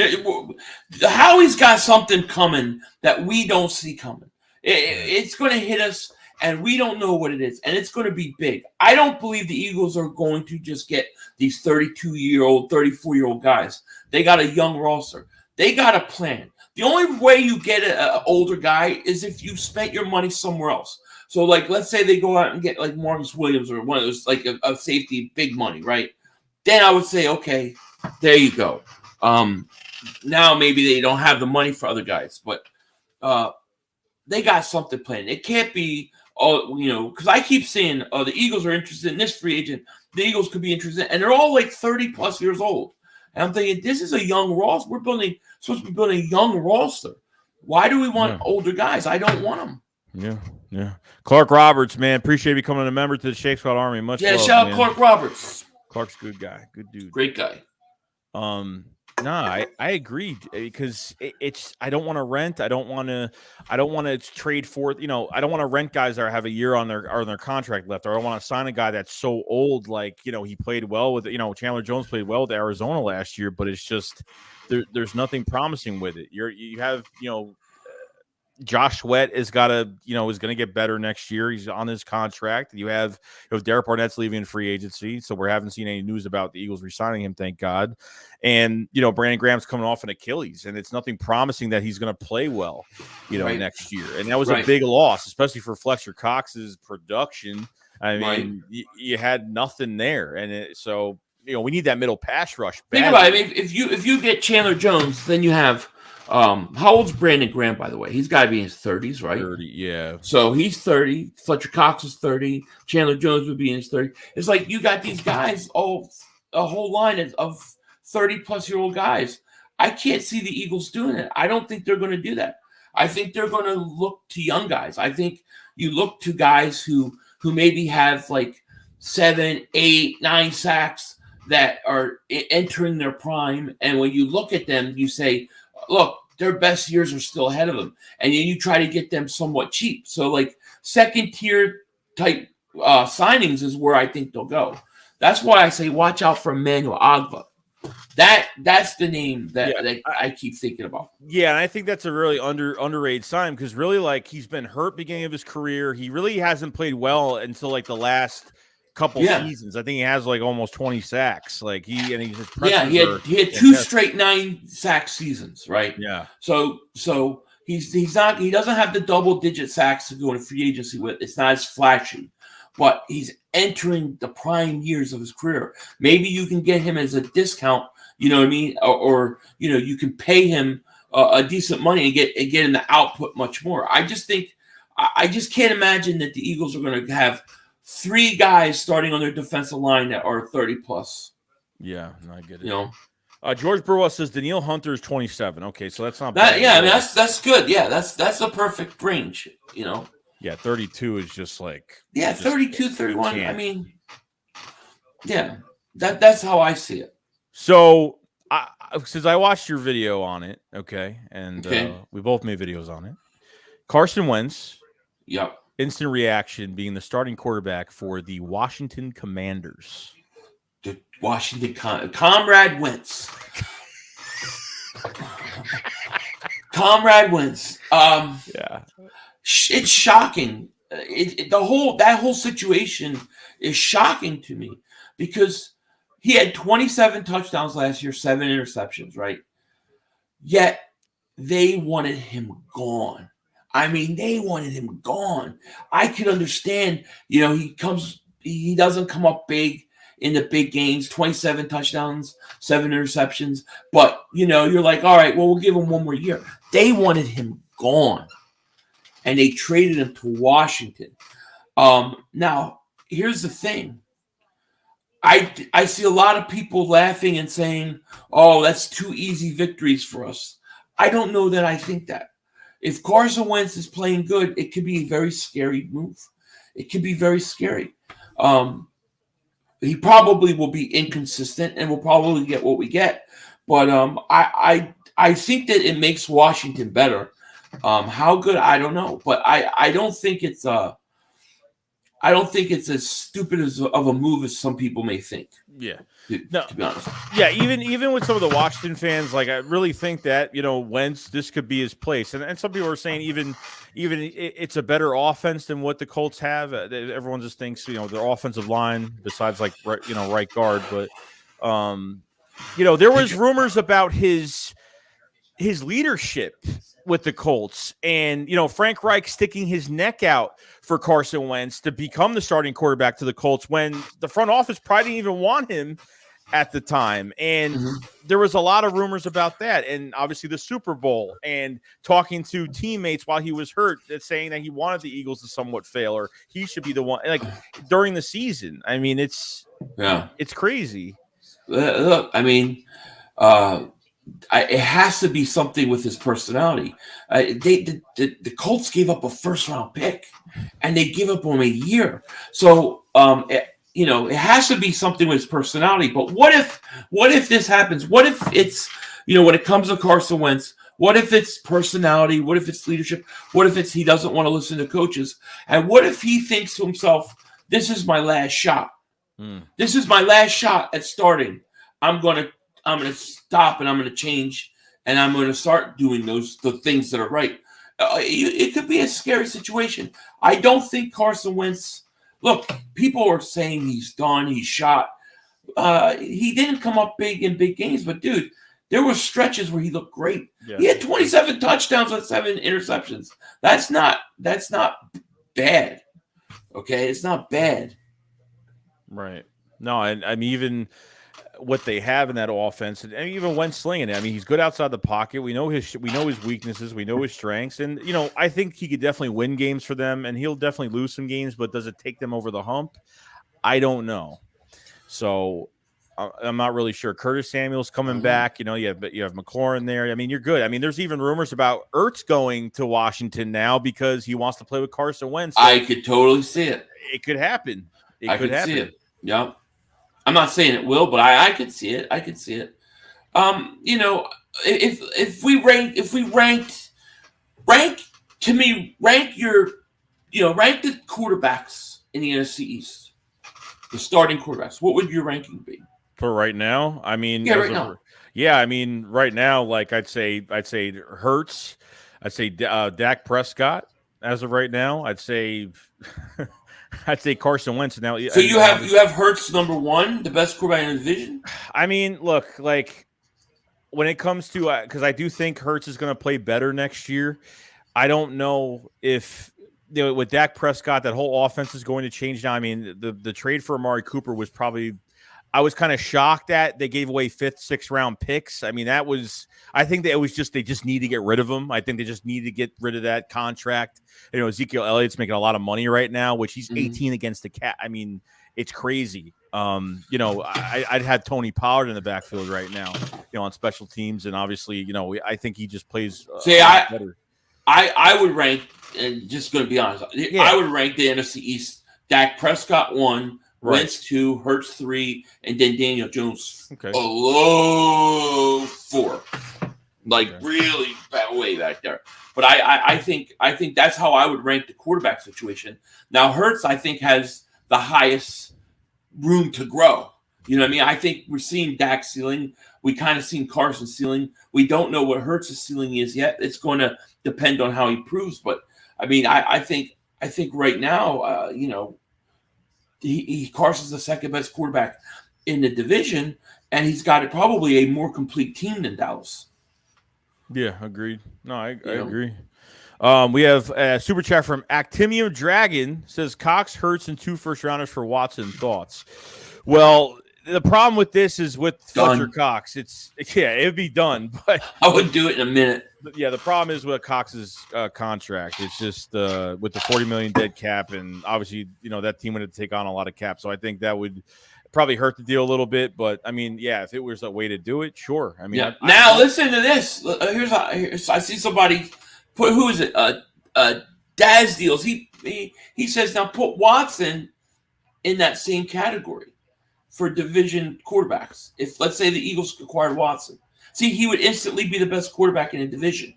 Howie's got something coming that we don't see coming. It's going to hit us and we don't know what it is, and it's going to be big. I don't believe the Eagles are going to just get these 32-year-old, 34-year-old guys. They got a young roster. They got a plan. The only way you get an older guy is if you spent your money somewhere else. So, like, let's say they go out and get, like, Marcus Williams or one of those, like, a safety, big money, right? Then I would say, okay, there you go. Now maybe they don't have the money for other guys, but they got something planned. It can't be, because I keep saying, the Eagles are interested in this free agent. The Eagles could be interested, and they're all like 30-plus years old. And I'm thinking, this is a young roster. We're supposed to be building a young roster. Why do we want older guys? I don't want them. Yeah. Clark Roberts, man, appreciate you becoming a member to the Shake Squad Army. Much love, shout out man. Clark Roberts. Clark's a good guy, good dude, great guy. I agree because I don't want to rent. I don't want to trade for, I don't want to rent guys that have a year on their contract left, or I don't want to sign a guy that's so old. Like, he played well with, Chandler Jones played well with Arizona last year, but it's just there's nothing promising with it. You have Josh Sweat is going to get better next year. He's on his contract. You have Derek Barnett's leaving in free agency, so we haven't seen any news about the Eagles re-signing him, thank God. And Brandon Graham's coming off an Achilles, and it's nothing promising that he's going to play well, next year. And that was a big loss, especially for Fletcher Cox's production. I mean, you had nothing there, and so we need that middle pass rush. Think about it. I mean, if you get Chandler Jones, then you have. How old's Brandon Graham, by the way? He's got to be in his 30s, right? 30, yeah. So he's 30. Fletcher Cox is 30. Chandler Jones would be in his 30s. It's like you got these guys, a whole line of 30-plus-year-old guys. I can't see the Eagles doing it. I don't think they're going to do that. I think they're going to look to young guys. I think you look to guys who maybe have like 7, 8, 9 sacks that are entering their prime. And when you look at them, you say, look, their best years are still ahead of them. And then you try to get them somewhat cheap. So, like, second-tier type signings is where I think they'll go. That's why I say watch out for Emmanuel Ogbah. That's the name that I keep thinking about. Yeah, and I think that's a really underrated sign because really, like, he's been hurt beginning of his career. He really hasn't played well until, like, the last couple seasons. I think he has like almost 20 sacks. Like he had 2 straight 9-sack seasons, right? Yeah. So he doesn't have the double-digit sacks to go into free agency with. It's not as flashy, but he's entering the prime years of his career. Maybe you can get him as a discount, you know what I mean, or you can pay him a decent money and get him the output much more. I just can't imagine that the Eagles are going to have 3 guys starting on their defensive line that are 30-plus. Yeah, I get it. George Burwell says Danielle Hunter is 27. Okay, so that's not bad. Yeah, I mean, that's good. Yeah, that's a perfect range, Yeah, 32 is just like 32, 31. I mean, yeah, that's how I see it. So, since I watched your video on it, and we both made videos on it. Carson Wentz. Yep. Instant reaction being the starting quarterback for the Washington Commanders. The Washington Comrade Wentz. Comrade Wentz. It's shocking. That whole situation is shocking to me because he had 27 touchdowns last year, 7 interceptions, right? Yet they wanted him gone. I mean, they wanted him gone. I could understand, he doesn't come up big in the big games, 27 touchdowns, 7 interceptions. But, you're like, all right, well, we'll give him one more year. They wanted him gone. And they traded him to Washington. Now, here's the thing. I see a lot of people laughing and saying, oh, that's 2 easy victories for us. I don't know that I think that. If Carson Wentz is playing good, it could be a very scary move. It could be very scary. He probably will be inconsistent and we'll probably get what we get. But I think that it makes Washington better. How good, I don't know. But I don't think it's I don't think it's as stupid of a move as some people may think. Yeah. To be honest. Yeah, even with some of the Washington fans, like I really think that, Wentz, this could be his place. And some people are saying even it's a better offense than what the Colts have. Everyone just thinks, their offensive line besides right guard, but there was rumors about his leadership with the Colts and, Frank Reich sticking his neck out for Carson Wentz to become the starting quarterback to the Colts when the front office probably didn't even want him at the time. And there was a lot of rumors about that. And obviously the Super Bowl and talking to teammates while he was hurt, saying that he wanted the Eagles to somewhat fail or he should be the one during the season. I mean, it's crazy. Look, I mean, it has to be something with his personality. The Colts gave up a first-round pick, and they gave up on a year. So, it has to be something with his personality. But what if this happens? What if it's, when it comes to Carson Wentz, what if it's personality? What if it's leadership? What if it's he doesn't want to listen to coaches? And what if he thinks to himself, this is my last shot. This is my last shot at starting. I'm going to stop and I'm going to change and I'm going to start doing the things that are right. It could be a scary situation. I don't think Carson Wentz. Look, people are saying he's done. He's shot. He didn't come up big in big games, but dude, there were stretches where he looked great. Yeah. He had 27 touchdowns with 7 interceptions. That's not bad. Okay, it's not bad. Right. No, and I mean even what they have in that offense, and even when slinging it, I mean, he's good outside the pocket. We know his weaknesses, we know his strengths, and I think he could definitely win games for them, and he'll definitely lose some games. But does it take them over the hump? I don't know. So I'm not really sure. Curtis Samuel's coming back. You have McLaurin there. I mean, you're good. I mean, there's even rumors about Ertz going to Washington now because he wants to play with Carson Wentz. So I could totally see it. It could happen. I could see it. Yeah. I'm not saying it will, but I could see it. I could see it. If we ranked the quarterbacks in the NFC East, the starting quarterbacks. What would your ranking be for right now? I mean, right now, like I'd say Hurts. I'd say Dak Prescott as of right now. I'd say Carson Wentz now. So you have Hurts number 1, the best quarterback in the division. I mean, look, like when it comes to because I do think Hurts is going to play better next year. I don't know if with Dak Prescott that whole offense is going to change now. I mean, the trade for Amari Cooper was probably. I was kind of shocked that they gave away 5th, 6th round picks. I mean, I think that it was they just need to get rid of him. I think they just need to get rid of that contract. Ezekiel Elliott's making a lot of money right now, which he's 18 against the cap. I mean, it's crazy. I'd have Tony Pollard in the backfield right now, on special teams. And obviously, I think he just plays better. I would rank, and just going to be honest, I would rank the NFC East, Dak Prescott 1, Wentz 2, Hurts 3, and then Daniel Jones a low 4, really way back there. But I think that's how I would rank the quarterback situation. Now Hurts I think has the highest room to grow. You know what I mean? I think we're seeing Dak's ceiling. We kind of seen Carson's ceiling. We don't know what Hurts' ceiling is yet. It's going to depend on how he proves. But I mean, I think right now, Carson's the second best quarterback in the division, and he's got probably a more complete team than Dallas. Yeah, agreed. No, I agree. We have a super chat from Actimium Dragon says Cox, Hurts, and 2 first-rounders for Watson. Thoughts? Well, the problem with this is with Fletcher Cox. It'd be done, but I would do it in a minute. Yeah, the problem is with Cox's contract. It's just with the $40 million dead cap, and obviously, that team would have to take on a lot of cap. So I think that would probably hurt the deal a little bit. But I mean, yeah, if it was a way to do it, sure. I mean, now listen to this. Here's I see somebody put who is it? Daz Deals. He says now put Watson in that same category for division quarterbacks. If let's say the Eagles acquired Watson. See, he would instantly be the best quarterback in a division.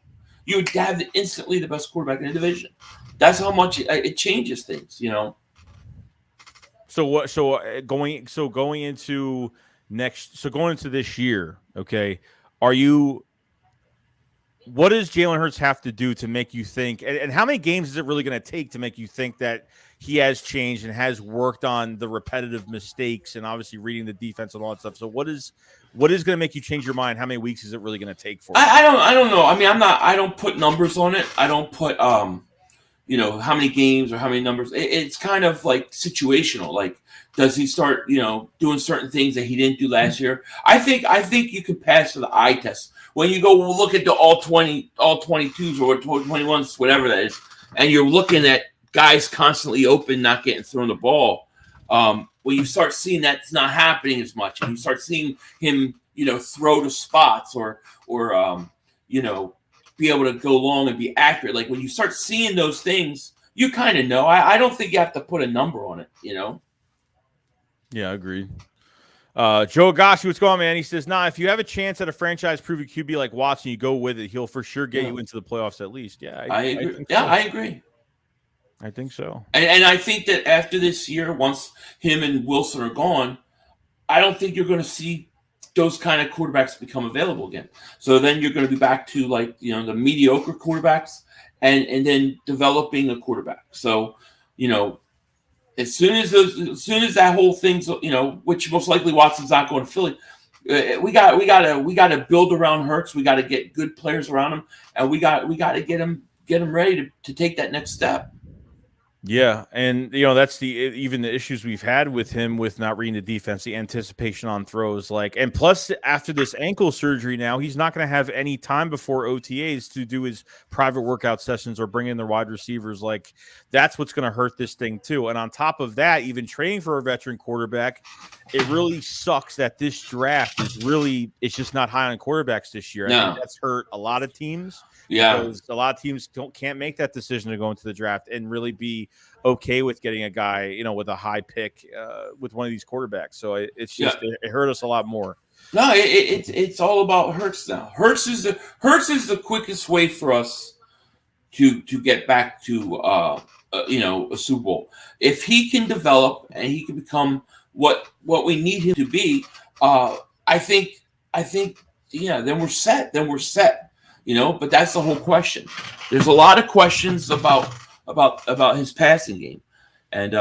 You would have instantly the best quarterback in a division. That's how much it changes things, So what? So going into this year, okay? Are you? What does Jalen Hurts have to do to make you think? And how many games is it really going to take to make you think that he has changed and has worked on the repetitive mistakes and obviously reading the defense and all that stuff? So what is going to make you change your mind? How many weeks is it really going to take for you? I don't know. I mean, I don't put numbers on it. I don't put how many games or how many numbers. It's kind of like situational. Like, does he start doing certain things that he didn't do last year? I think you can pass the eye test when you go look at the all 22s or 21s, whatever that is, and you're looking at guys constantly open, not getting thrown the ball. When you start seeing that's not happening as much, and you start seeing him, throw to spots or be able to go long and be accurate. Like when you start seeing those things, you kind of know. I don't think you have to put a number on it, Yeah, agreed. Joe Agassi, what's going on, man? He says, if you have a chance at a franchise-proving QB like Watson, you go with it. He'll for sure get you into the playoffs at least. Yeah, I agree. I agree. I think so. And I think that after this year, once him and Wilson are gone, I don't think you're going to see those kind of quarterbacks become available again. So then you're going to be back to the mediocre quarterbacks and then developing a quarterback. So, as soon as that whole thing's, which most likely Watson's not going to Philly, we got to build around Hurts. We got to get good players around him, and we got to get him ready to take that next step. Yeah, and that's even the issues we've had with him with not reading the defense, the anticipation on throws, and plus after this ankle surgery now, he's not going to have any time before OTAs to do his private workout sessions or bring in the wide receivers. That's what's going to hurt this thing too. And on top of that, even training for a veteran quarterback, it really sucks that this draft it's just not high on quarterbacks this year. No. I think that's hurt a lot of teams. Yeah, because a lot of teams can't make that decision to go into the draft and really be okay with getting a guy, with a high pick with one of these quarterbacks. So it's just it hurt us a lot more. No, it's all about Hurts now. Hurts is the quickest way for us to get back to a Super Bowl. If he can develop and he can become what we need him to be, I think then we're set. But that's the whole question. There's a lot of questions about his passing game, and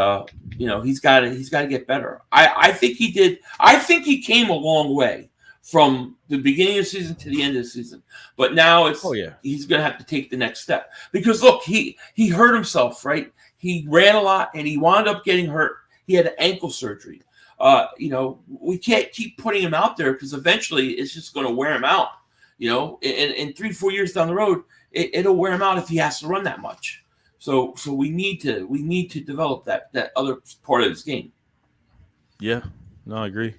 he's got to get better. I think he did. I think he came a long way from the beginning of the season to the end of the season. But now he's going to have to take the next step because look, he hurt himself, right? He ran a lot and he wound up getting hurt. He had an ankle surgery. We can't keep putting him out there because eventually it's just going to wear him out. In 3-4 years down the road, it'll wear him out if he has to run that much. So we need to develop that other part of his game. Yeah, no, I agree.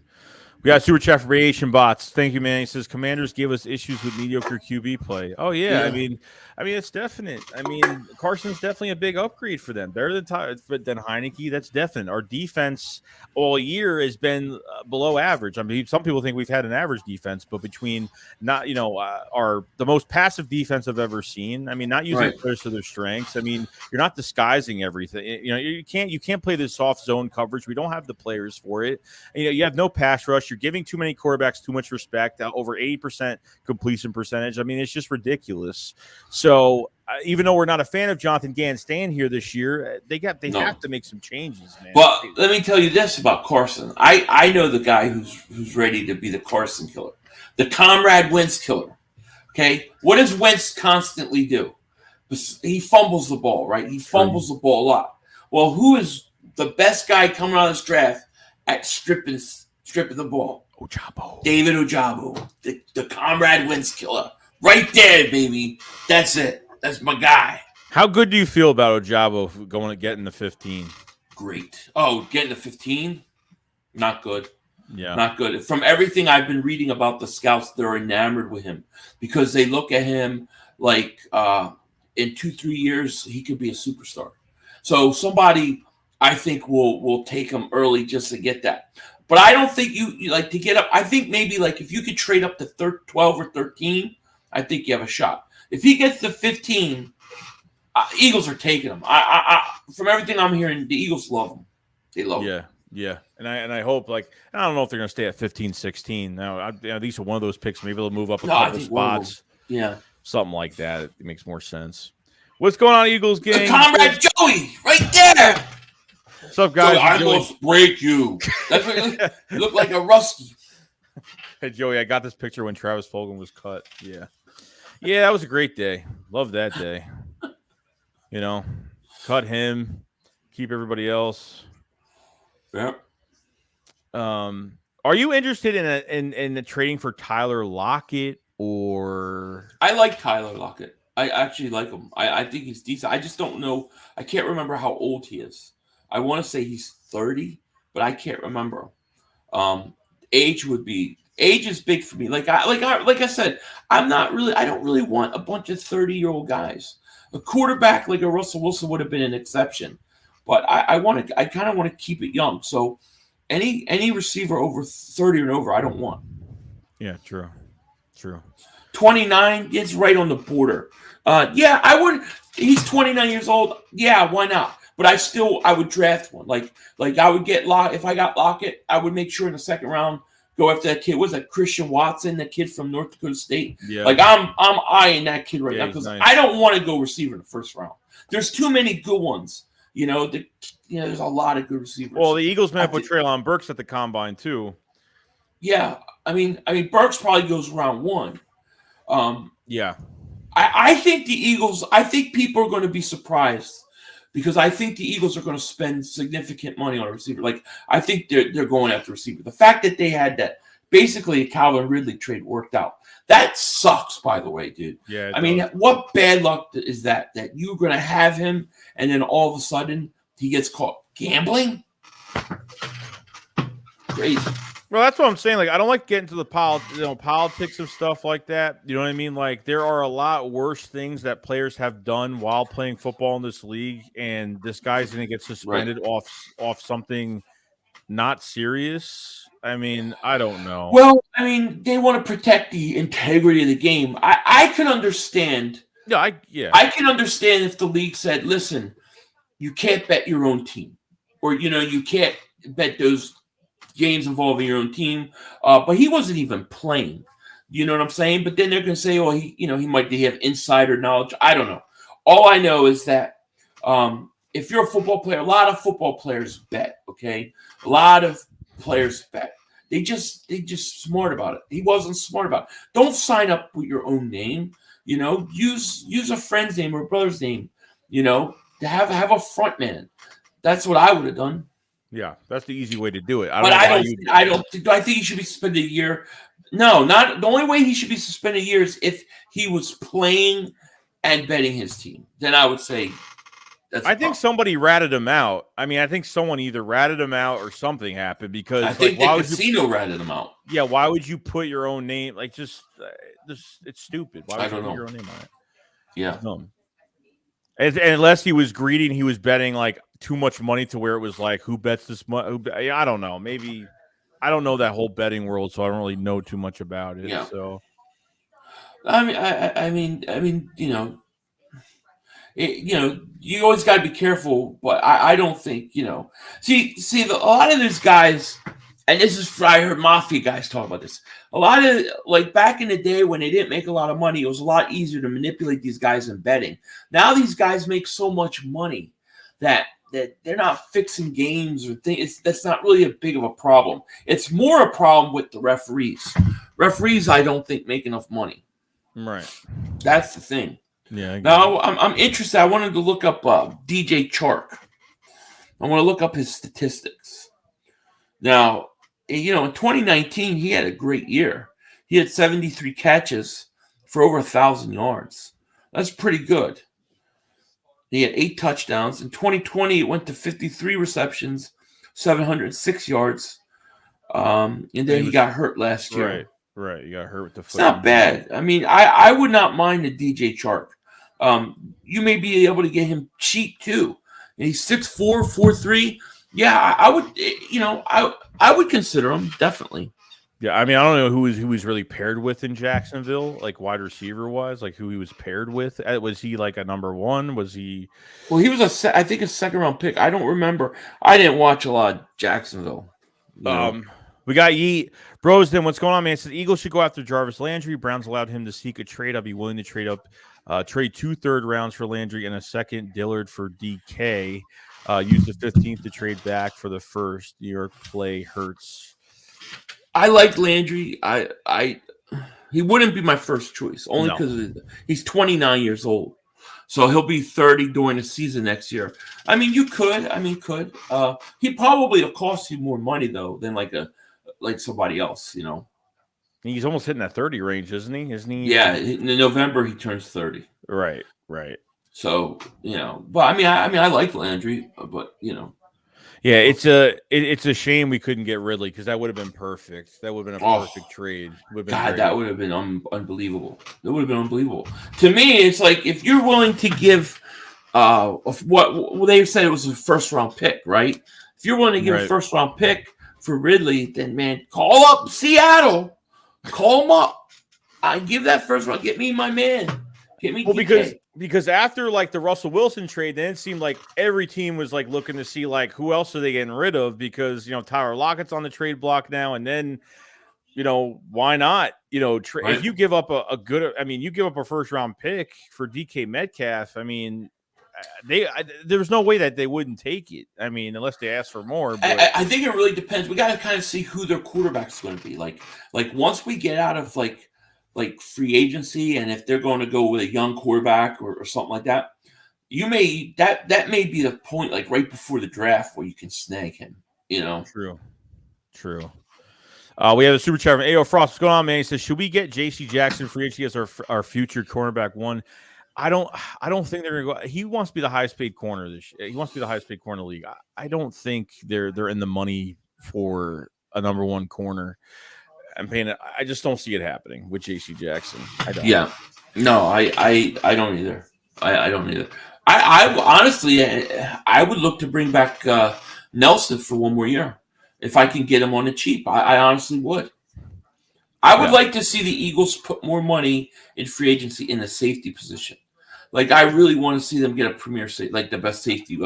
We got Super Chat for Radiation Bots. Thank you, man. He says Commanders give us issues with mediocre QB play. Oh yeah. I mean it's definite. I mean Carson's definitely a big upgrade for them. Better than Heineke. That's definite. Our defense all year has been below average. I mean, some people think we've had an average defense, but between the most passive defense I've ever seen. I mean, not using players to their strengths. I mean, you're not disguising everything. You can't play this soft zone coverage. We don't have the players for it. And, you have no pass rush. You're giving too many quarterbacks too much respect. Over 80% completion percentage. I mean, it's just ridiculous. So even though we're not a fan of Jonathan Gann staying here this year, they have to make some changes, man. But let me tell you this about Carson. I know the guy who's ready to be the Carson killer, the Comrade Wentz killer. Okay, what does Wentz constantly do? He fumbles the ball, right? He fumbles the ball a lot. Well, who is the best guy coming out of this draft at stripping the ball? David Ojabo, the Comrade Wentz killer. Right there, baby. That's it. That's my guy. How good do you feel about Ojabo getting the 15? Great. Oh, getting the 15? Not good. Yeah. Not good. From everything I've been reading about the scouts, they're enamored with him because they look at him like in 2-3 years, he could be a superstar. So somebody, I think, will take him early just to get that. But I don't think you like to get up. I think maybe if you could trade up to 12 or 13, I think you have a shot. If he gets to 15, Eagles are taking him. From everything I'm hearing, the Eagles love him. They love him. Yeah, and I hope, like, I don't know if they're going to stay at 15, 16. Now, these are one of those picks. Maybe they'll move up a couple spots. Yeah. Something like that. It makes more sense. What's going on, Eagles gang? Comrade Joey, right there. What's up, guys? Joey, I almost break you. That's what you look like a rusty. Hey, Joey, I got this picture when Travis Fulgham was cut. Yeah. Yeah, that was a great day. Love that day. You know, cut him, keep everybody else. Yeah. Are you interested in the trading for Tyler Lockett or? I like Tyler Lockett. I actually like him. I think he's decent. I just don't know. I can't remember how old he is. I want to say he's 30, but I can't remember. Age is big for me. Like I said, I don't really want a bunch of 30-year-old guys. A quarterback like a Russell Wilson would have been an exception, but I kind of want to keep it young. So any receiver over 30 and over, I don't want. Yeah, true. 29, it's right on the border. Yeah, I wouldn't. He's 29 years old. Yeah, why not? But I would draft one. Like I would get if I got Lockett, I would make sure in the second round go after that kid. Was that Christian Watson, the kid from North Dakota State? Yeah. Like I'm eyeing that kid right now because nice. I don't want to go receiver in the first round. There's too many good ones. There's a lot of good receivers. Well, the Eagles may have put Treylon Burks at the combine too. Yeah, I mean, Burks probably goes round 1. Yeah, I think the Eagles. I think people are going to be surprised because I think the Eagles are going to spend significant money on a receiver. Like I think they're going after a receiver. The fact that they had that basically a Calvin Ridley trade worked out. That sucks, by the way, dude. Yeah. I mean, what bad luck is that you're going to have him and then all of a sudden he gets caught gambling? Crazy. Well, that's what I'm saying. Like, I don't like getting to the politics of stuff like that. You know what I mean? Like, there are a lot worse things that players have done while playing football in this league, and this guy's going to get suspended off something not serious. I mean, I don't know. Well, I mean, they want to protect the integrity of the game. I can understand. I can understand if the league said, "Listen, you can't bet your own team, or you can't bet those games involving your own team." But he wasn't even playing. You know what I'm saying? But then they're going to say, "Oh, he might have insider knowledge." I don't know. All I know is that if you're a football player, a lot of football players bet. Okay, a lot of players bet. They just smart about it. He wasn't smart about it. Don't sign up with your own name. Use a friend's name or a brother's name. To have a front man. That's what I would have done. Yeah, that's the easy way to do it. Do I think he should be suspended a year? No, not the only way he should be suspended a year is if he was playing and betting his team. Then I would say I think somebody ratted him out. I mean, I think someone either ratted him out or something happened because I think the casino ratted him out. Yeah, why would you put your own name? Like, just it's stupid. Why would you put your own name on it? Yeah. And unless he was greedy and he was betting like too much money to where it was like, who bets this money? I don't know. Maybe I don't know that whole betting world, so I don't really know too much about it. Yeah. So I mean, you always got to be careful, but I don't think, see a lot of these guys, and this is, I heard Mafia guys talk about this. A lot of, like, back in the day when they didn't make a lot of money, it was a lot easier to manipulate these guys in betting. Now these guys make so much money that they're not fixing games or things. That's not really a big of a problem. It's more a problem with the referees. Referees, I don't think, make enough money. Right. That's the thing. Yeah. Now I'm interested. I wanted to look up DJ Chark. I want to look up his statistics. Now, in 2019, he had a great year. He had 73 catches for over 1,000 yards. That's pretty good. He had 8 touchdowns. In 2020, it went to 53 receptions, 706 yards. And then he got hurt last year. Right. You got hurt with the foot. It's not bad. I mean, I would not mind the DJ Chark. You may be able to get him cheap too. And he's 6'4", 4'3". Yeah, I would. I would consider him definitely. Yeah, I mean, I don't know who he's really paired with in Jacksonville, like wide receiver wise, like who he was paired with. Was he like a number one? Was he? Well, he was I think a second round pick. I don't remember. I didn't watch a lot of Jacksonville. You know? We got Yeet Brosden. What's going on, man? It says Eagles should go after Jarvis Landry. Browns allowed him to seek a trade. I'd be willing to trade up, trade 2 third rounds for Landry and a second. Dillard for DK. Use the 15th to trade back for the first. New York play Hurts. I like Landry. He wouldn't be my first choice only because he's 29 years old, so he'll be 30 during the season next year. I mean, you could. He probably will cost you more money though than like somebody else. You know, he's almost hitting that 30 range, isn't he? Yeah, in November he turns 30. Right. So but I like Landry, but Yeah, it's a shame we couldn't get Ridley because that would have been perfect. That would have been a perfect trade. That would have been unbelievable. It would have been unbelievable. To me, it's like if you're willing to give what they said it was a first round pick, right? If you're willing to give a first round pick for Ridley, then man, call up Seattle, call them up. I give that first round. Get me my man. Get me. Well, because after like the Russell Wilson trade, then it seemed like every team was like looking to see like who else are they getting rid of because Tyler Lockett's on the trade block now, and then why not if you give up you give up a first round pick for DK Metcalf. I mean, there's no way that they wouldn't take it. I mean, unless they ask for more. But I think it really depends. We got to kind of see who their quarterback's going to be. Like once we get out of like free agency, and if they're going to go with a young quarterback or something like that, that may be the point, like right before the draft, where you can snag him. True. We have a super chat from AO Frost. What's going on, man? He says, should we get J.C. Jackson free agency as our future cornerback one? I don't think they're gonna go. He wants to be the highest paid corner he wants to be the highest paid corner in the league. I don't think they're in the money for a number one corner. I just don't see it happening with J.C. Jackson. I don't. Yeah, no, I don't either. I don't either. I honestly, I would look to bring back Nelson for one more year if I can get him on the cheap. I honestly would. I would like to see the Eagles put more money in free agency in the safety position. Like I really want to see them get a premier safety, like the best safety.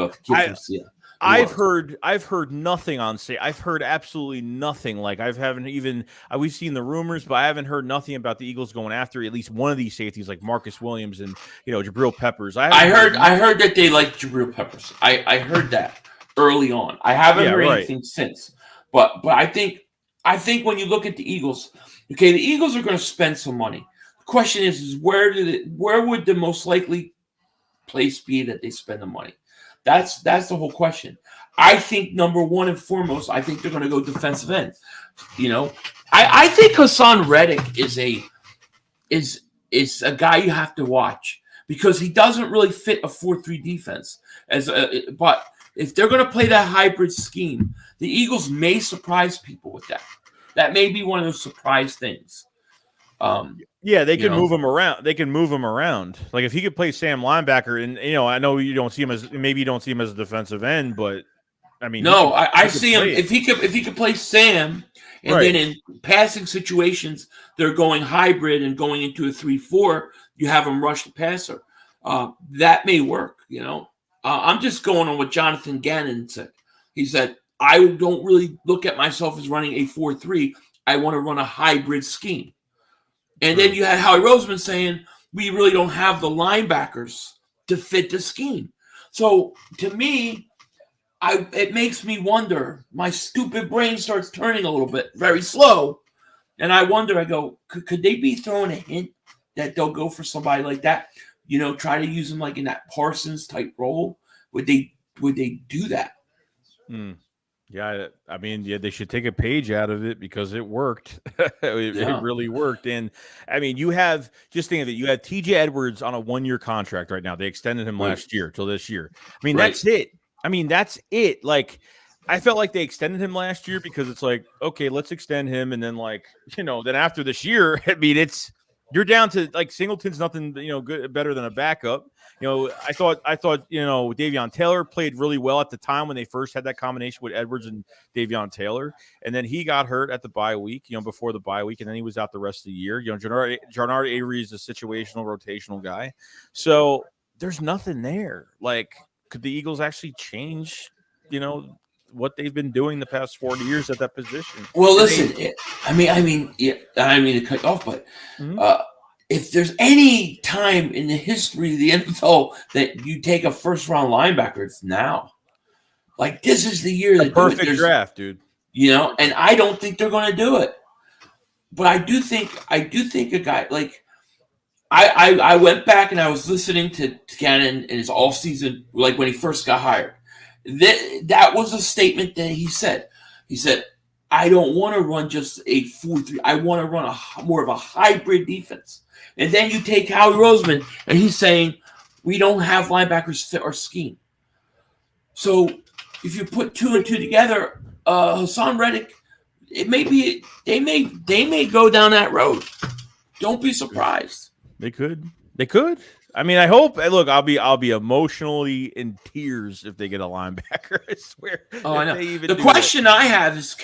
I've heard nothing on say. I've heard absolutely nothing. Like we've seen the rumors, but I haven't heard nothing about the Eagles going after at least one of these safeties, like Marcus Williams and Jabril Peppers. I heard that they like Jabril Peppers. I heard that early on. I haven't heard anything since. But I think when you look at the Eagles, okay, the Eagles are going to spend some money. The question is where would the most likely place be that they spend the money? That's the whole question. I think number one and foremost, I think they're going to go defensive end. I think Hassan Reddick is a guy you have to watch because he doesn't really fit a 4-3 defense. But if they're going to play that hybrid scheme, the Eagles may surprise people with that. That may be one of those surprise things. They can move him around. They can move him around. Like if he could play Sam linebacker, and I know you don't see him as a defensive end, but I mean, I see him if he could play Sam, and then in passing situations they're going hybrid and going into a 3-4. You have him rush the passer. That may work. I'm just going on what Jonathan Gannon said. He said, "I don't really look at myself as running a 4-3. I want to run a hybrid scheme." And then you had Howie Roseman saying, we really don't have the linebackers to fit the scheme. So to me, it makes me wonder. My stupid brain starts turning a little bit, very slow. And I wonder, I go, could they be throwing a hint that they'll go for somebody like that? Try to use them like in that Parsons type role. Would they do that? Yeah, I mean, they should take a page out of it because it worked. It really worked. And I mean, just think of it. You have TJ Edwards on a 1-year contract right now. They extended him last year till this year. I mean, that's it. Like, I felt like they extended him last year because it's like, okay, let's extend him. And then then after this year, I mean, You're down to like Singleton's nothing, good, better than a backup. I thought, Davion Taylor played really well at the time when they first had that combination with Edwards and Davion Taylor. And then he got hurt at the bye week, before the bye week. And then he was out the rest of the year. Jarnard Avery is a situational, rotational guy. So there's nothing there. Like, could the Eagles actually change, what they've been doing the past 40 years at that position? Well, listen, I mean, to cut you off, but if there's any time in the history of the NFL that you take a first-round linebacker, it's now. Like, this is the year that perfect draft, dude. And I don't think they're going to do it. But I do think a guy like I went back and I was listening to Gannon in his offseason, like when he first got hired. That was a statement that he said. He said, I don't want to run just a 4-3. I want to run more of a hybrid defense. And then you take Howie Roseman, and he's saying, we don't have linebackers fit our scheme. So if you put 2 and 2 together, Hassan Reddick, they may go down that road. Don't be surprised. They could. I mean, I hope. Look, I'll be emotionally in tears if they get a linebacker. I swear. Oh, I know. The question I have is,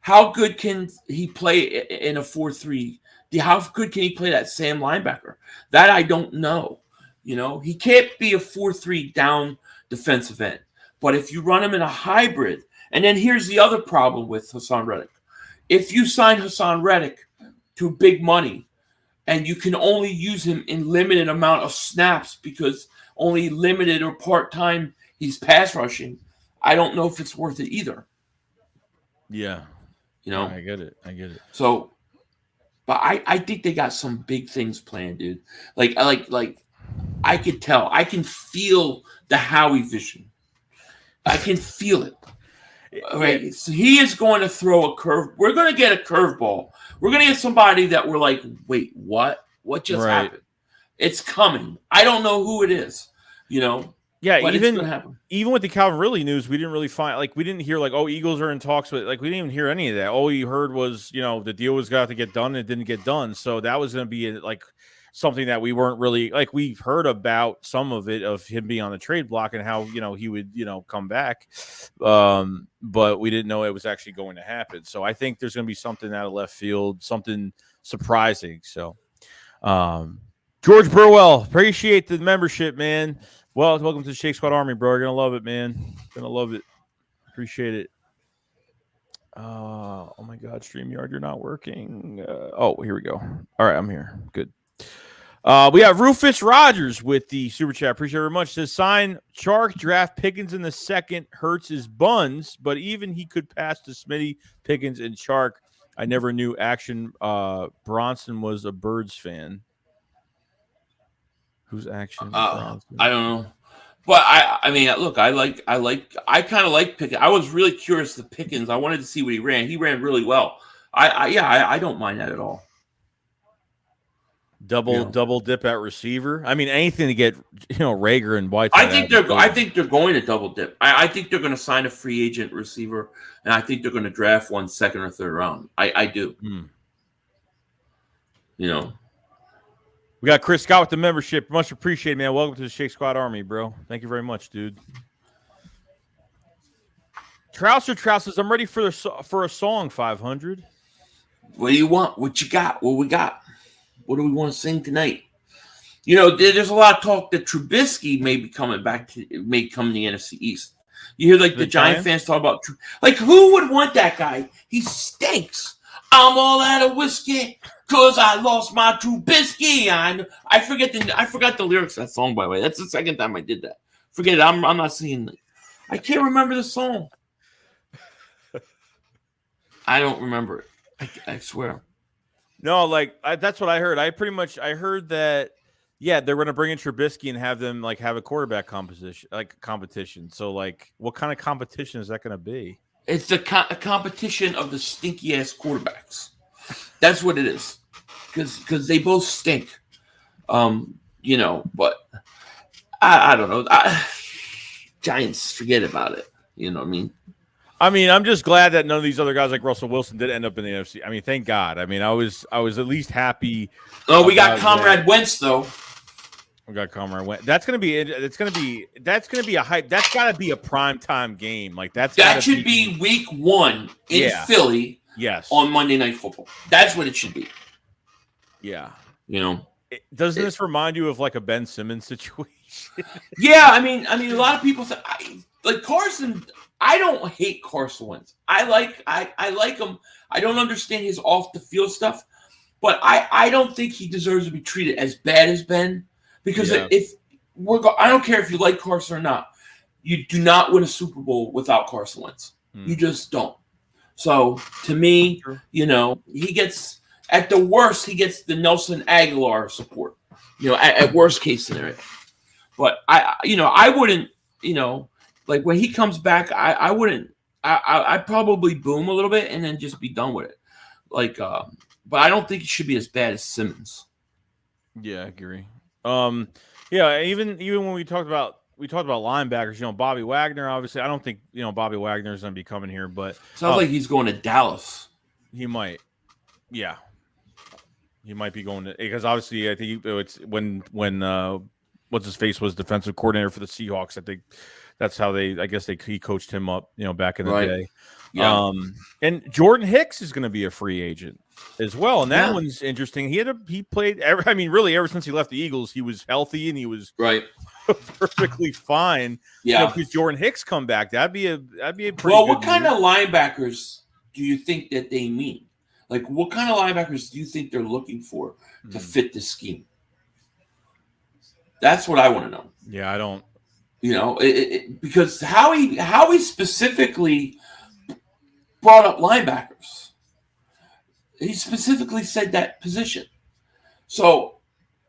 how good can he play in a 4-3? How good can he play that Sam linebacker? That I don't know. He can't be a 4-3 down defensive end. But if you run him in a hybrid, and then here's the other problem with Hassan Reddick. If you sign Hassan Reddick to big money, and you can only use him in limited amount of snaps because only limited or part-time he's pass rushing, I don't know if it's worth it either. Yeah. I get it. So, but I think they got some big things planned, dude. Like I could tell. I can feel the Howie vision. I can feel it. Right. So he is going to throw a curve. We're going to get a curveball. We're going to get somebody that we're like, wait, what? What just happened? It's coming. I don't know who it is, Yeah, but it's going to happen. Even with the Calvin Ridley news, we didn't really find, we didn't hear Eagles are in talks with, we didn't even hear any of that. All we heard was, the deal was going to get done and it didn't get done. So that was going to be something that we weren't really we've heard about some of it, of him being on the trade block and how, he would, come back. But we didn't know it was actually going to happen. So I think there's going to be something out of left field, something surprising. So, George Burwell, appreciate the membership, man. Well, welcome to the Shake Squad Army, bro. You're going to love it, man. Going to love it. Appreciate it. Oh my God, StreamYard, you're not working. Here we go. All right, I'm here. Good. We have Rufus Rogers with the super chat. Appreciate it very much. Says sign Chark, draft Pickens in the second. Hurts his buns, but even he could pass to Smitty, Pickens, and Chark. I never knew Action Bronson was a Birds fan. Who's Action? I don't know, but I mean, look, I kind of like Pickens. I was really curious to Pickens. I wanted to see what he ran. He ran really well. I don't mind that at all. Double dip at receiver. I mean, anything to get Rager and White. I think they're going to double dip. I think they're going to sign a free agent receiver, and I think they're going to draft one second or third round. I do. We got Chris Scott with the membership. Much appreciated, man. Welcome to the Shake Squad Army, bro. Thank you very much, dude. Trouser says, I'm ready for a song. 500. What do you want? What you got? What we got? What do we want to sing tonight? There's a lot of talk that Trubisky may come in the NFC East. You hear the Giant fans talk about who would want that guy? He stinks. I'm all out of whiskey because I lost my Trubisky. I forgot the lyrics of that song, by the way. That's the second time I did that. Forget it. I'm not singing it. I can't remember the song. I don't remember it. I swear. No, that's what I heard. I heard that, they're going to bring in Trubisky and have them have a quarterback competition. So what kind of competition is that going to be? It's a competition of the stinky ass quarterbacks. That's what it is, because they both stink. But I don't know. Giants, forget about it. You know what I mean? I mean, I'm just glad that none of these other guys like Russell Wilson did end up in the NFC. I mean, thank God. I mean, I was at least happy. Oh, we got Comrade Wentz though. We got Comrade Wentz. That's gonna be a hype. That's gotta be a primetime game. Like that should be week 1 in Philly. Yes. On Monday Night Football. That's what it should be. Yeah. Doesn't this remind you of like a Ben Simmons situation? Yeah, I mean, a lot of people say like Carson. I don't hate Carson Wentz. I like him. I don't understand his off the field stuff, but I don't think he deserves to be treated as bad as Ben, because I don't care if you like Carson or not. You do not win a Super Bowl without Carson Wentz. You just don't. So to me, he gets, at the worst, he gets the Nelson Aguilar support. At worst case scenario. But I wouldn't, like when he comes back, I wouldn't. I'd probably boom a little bit and then just be done with it. Like, but I don't think it should be as bad as Simmons. Yeah, I agree. Yeah, even when we talked about linebackers, Bobby Wagner. Obviously, I don't think Bobby Wagner is going to be coming here, but sounds like he's going to Dallas. He might. Yeah, he might be going to, because obviously I think it's when what's his face was defensive coordinator for the Seahawks. I think that's how he coached him up, back in the day. Yeah. And Jordan Hicks is going to be a free agent as well, and that one's interesting. He played really ever since he left the Eagles, he was healthy and he was perfectly fine. Yeah, because Jordan Hicks come back, that'd be a pretty well. Good what kind of linebackers do you think that they mean? Like, what kind of linebackers do you think they're looking for to fit this scheme? That's what I want to know. Yeah, I don't. Because how he specifically brought up linebackers. He specifically said that position. So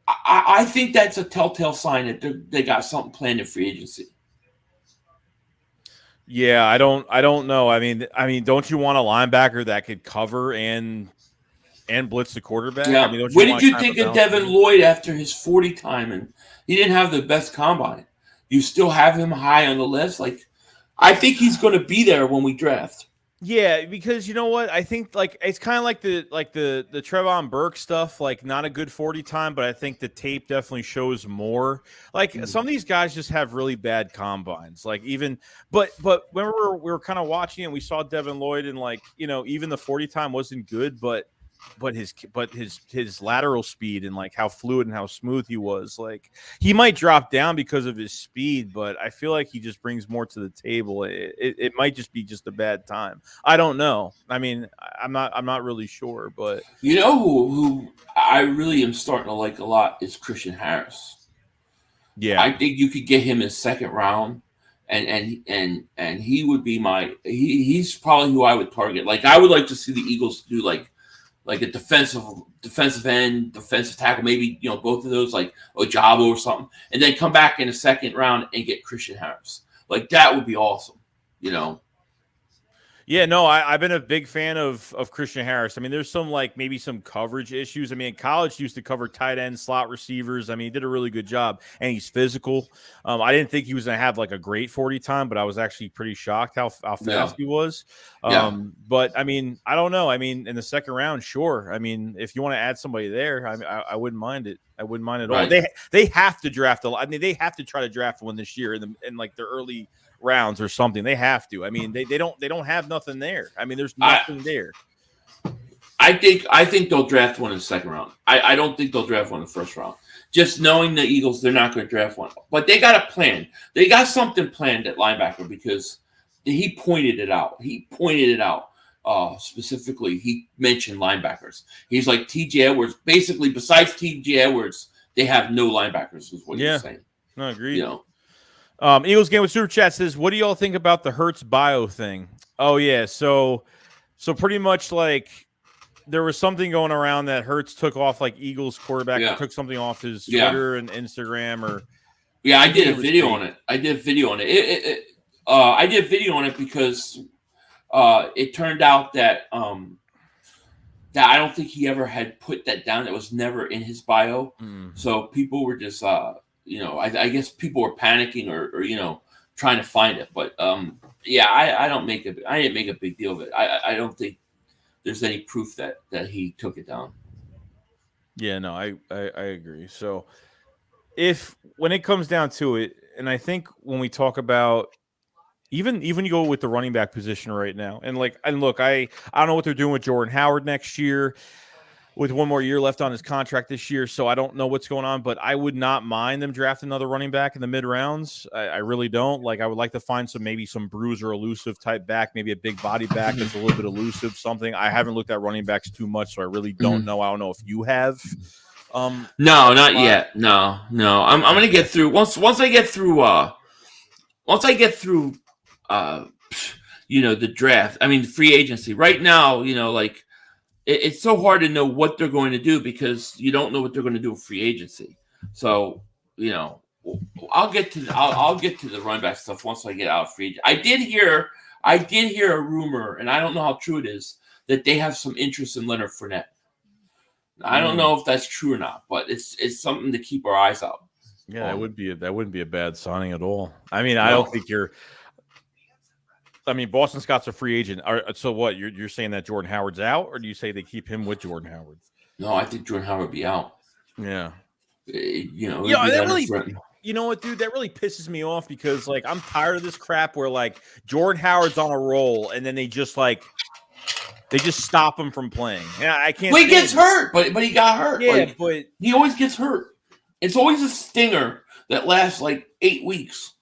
I think that's a telltale sign that they got something planned in free agency. Yeah, I don't know. I mean, don't you want a linebacker that could cover and blitz the quarterback? Yeah. What did you think of Devin Lloyd after his 40 time and he didn't have the best combine? You still have him high on the list? Like, I think he's going to be there when we draft. Yeah, because you know what? I think like it's kind of like the Trevon Burke stuff, like not a good 40 time, but I think the tape definitely shows more. Like some of these guys just have really bad combines. Like but when we were kind of watching it, we saw Devin Lloyd and even the 40 time wasn't good, but his lateral speed and like how fluid and how smooth he was, like he might drop down because of his speed, but I feel like he just brings more to the table. It might just be just a bad time. I don't know. I mean, I'm not really sure, but who I really am starting to like a lot is Christian Harris. Yeah, I think you could get him in second round, and he would be he's probably who I would target. Like I would like to see the Eagles do like a defensive end, defensive tackle, maybe, both of those, like Ojabo or something, and then come back in the second round and get Christian Harris. Like, that would be awesome, Yeah, no, I've been a big fan of Christian Harris. I mean, there's maybe some coverage issues. I mean, in college, he used to cover tight end, slot receivers. I mean, he did a really good job, and he's physical. I didn't think he was going to have a great 40 time, but I was actually pretty shocked how fast he was. But I mean, I don't know. I mean, in the second round, sure. I mean, if you want to add somebody there, I wouldn't mind it. I wouldn't mind at all. They have to draft they have to try to draft one this year in their early rounds or something. They have to. I mean, they don't have nothing there. I mean, there's nothing there. I think they'll draft one in the second round. I don't think they'll draft one in the first round. Just knowing the Eagles, they're not going to draft one. But they got a plan. They got something planned at linebacker because he pointed it out. Specifically, he mentioned linebackers. He's like T.J. Edwards. Basically, besides T.J. Edwards, they have no linebackers, is what he's saying. No, agreed. Eagles Game with Super Chat says, what do y'all think about the Hurts bio thing? Oh, yeah. So pretty much there was something going around that Hurts took off Eagles quarterback took something off his Twitter and Instagram or. Yeah, I did a video on it. I did a video on it. I did a video on it because it turned out that that I don't think he ever had put that down. It was never in his bio. So people were just I guess people were panicking or trying to find it. But yeah, I didn't make a big deal of it. I don't think there's any proof that he took it down. Yeah, no, I agree. So when it comes down to it, and I think when we talk about even you go with the running back position right now, and look, I don't know what they're doing with Jordan Howard next year, with one more year left on his contract this year, so I don't know what's going on, but I would not mind them drafting another running back in the mid rounds. I really don't. Like, I would like to find maybe some bruiser elusive type back, maybe a big body back that's a little bit elusive, something. I haven't looked at running backs too much, so I really don't know. I don't know if you have. No, not yet. No. I'm gonna get through once I get through the draft. I mean, free agency. Right now, like, it's so hard to know what they're going to do because you don't know what they're going to do with free agency. So, I'll get to the running back stuff once I get out of free agency. I did hear a rumor, and I don't know how true it is, that they have some interest in Leonard Fournette. I don't know if that's true or not, but it's something to keep our eyes out. Yeah, that wouldn't be a bad signing at all. I mean, I don't think Boston Scott's a free agent. So what? You're saying that Jordan Howard's out, or do you say they keep him with Jordan Howard? No, I think Jordan Howard would be out. Yeah. You know what, dude? That really pisses me off because, like, I'm tired of this crap where, like, Jordan Howard's on a roll and then they just stop him from playing. Yeah, I can't. Well, he gets hurt, but he got hurt. Yeah, but he always gets hurt. It's always a stinger that lasts like 8 weeks.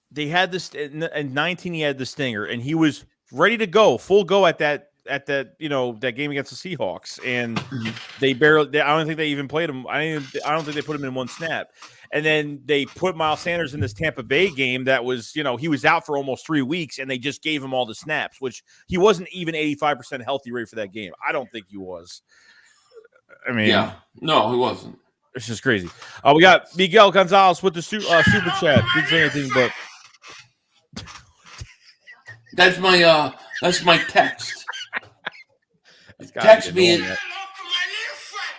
They had this in 19. He had the stinger, and he was ready to go, full go at that that game against the Seahawks, and they barely. I don't think they even played him. I don't think they put him in one snap. And then they put Miles Sanders in this Tampa Bay game that was, he was out for almost 3 weeks, and they just gave him all the snaps, which he wasn't even 85% healthy rate for that game. I don't think he was. I mean, yeah, no, he wasn't. It's just crazy. We got Miguel Gonzalez with the super chat. Didn't say anything, but that's my text. Text me.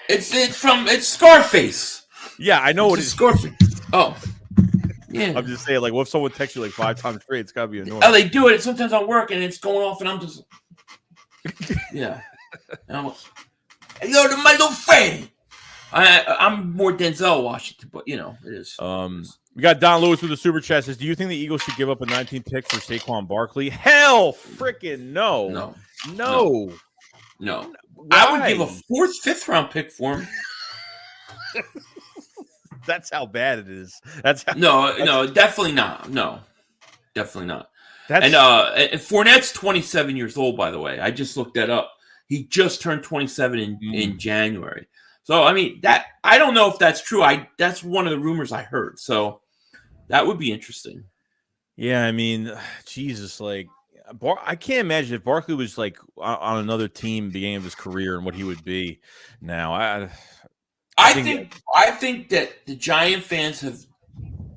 It's Scarface. Yeah, I know what it's Scarface. Oh, yeah. I'm just saying, like, what if someone texts you like 5 times straight? It's gotta be annoying. Oh, they do it. Sometimes I'm working and it's going off, and I'm just, yeah. You're my little friend. I'm more Denzel Washington, but it is. We got Don Lewis with the super chat. Says, do you think the Eagles should give up a 19 pick for Saquon Barkley? Hell, freaking no. No. I would give a 4th, 5th round pick for him. That's how bad it is. No, definitely not. No, definitely not. And Fournette's 27 years old, by the way. I just looked that up. He just turned 27 in January. So, I mean, that I don't know if that's true. That's one of the rumors I heard. So that would be interesting. Yeah, I mean, Jesus, like, I can't imagine if Barkley was like on another team beginning of his career and what he would be now. I think that the Giant fans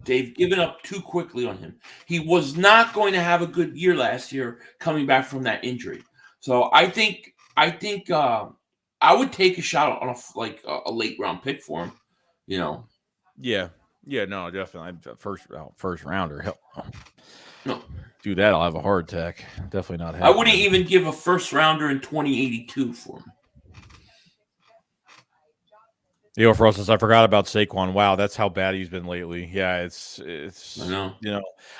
they've given up too quickly on him. He was not going to have a good year last year coming back from that injury. So I think I would take a shot on a late round pick for him. Yeah, no, definitely first rounder. Hell, no. Do that, I'll have a heart attack. Definitely not. I wouldn't even give a first rounder in 2082 for him. For us, I forgot about Saquon. Wow, that's how bad he's been lately. Yeah, it's. I know.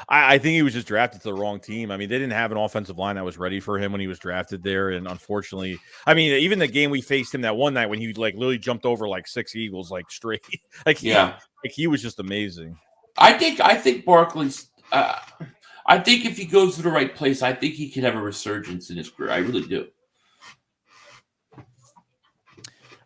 I think he was just drafted to the wrong team. I mean, they didn't have an offensive line that was ready for him when he was drafted there, and unfortunately, I mean, even the game we faced him that one night when he like literally jumped over like 6 Eagles like straight, he was just amazing. I think Barkley's. I think if he goes to the right place, I think he could have a resurgence in his career. I really do.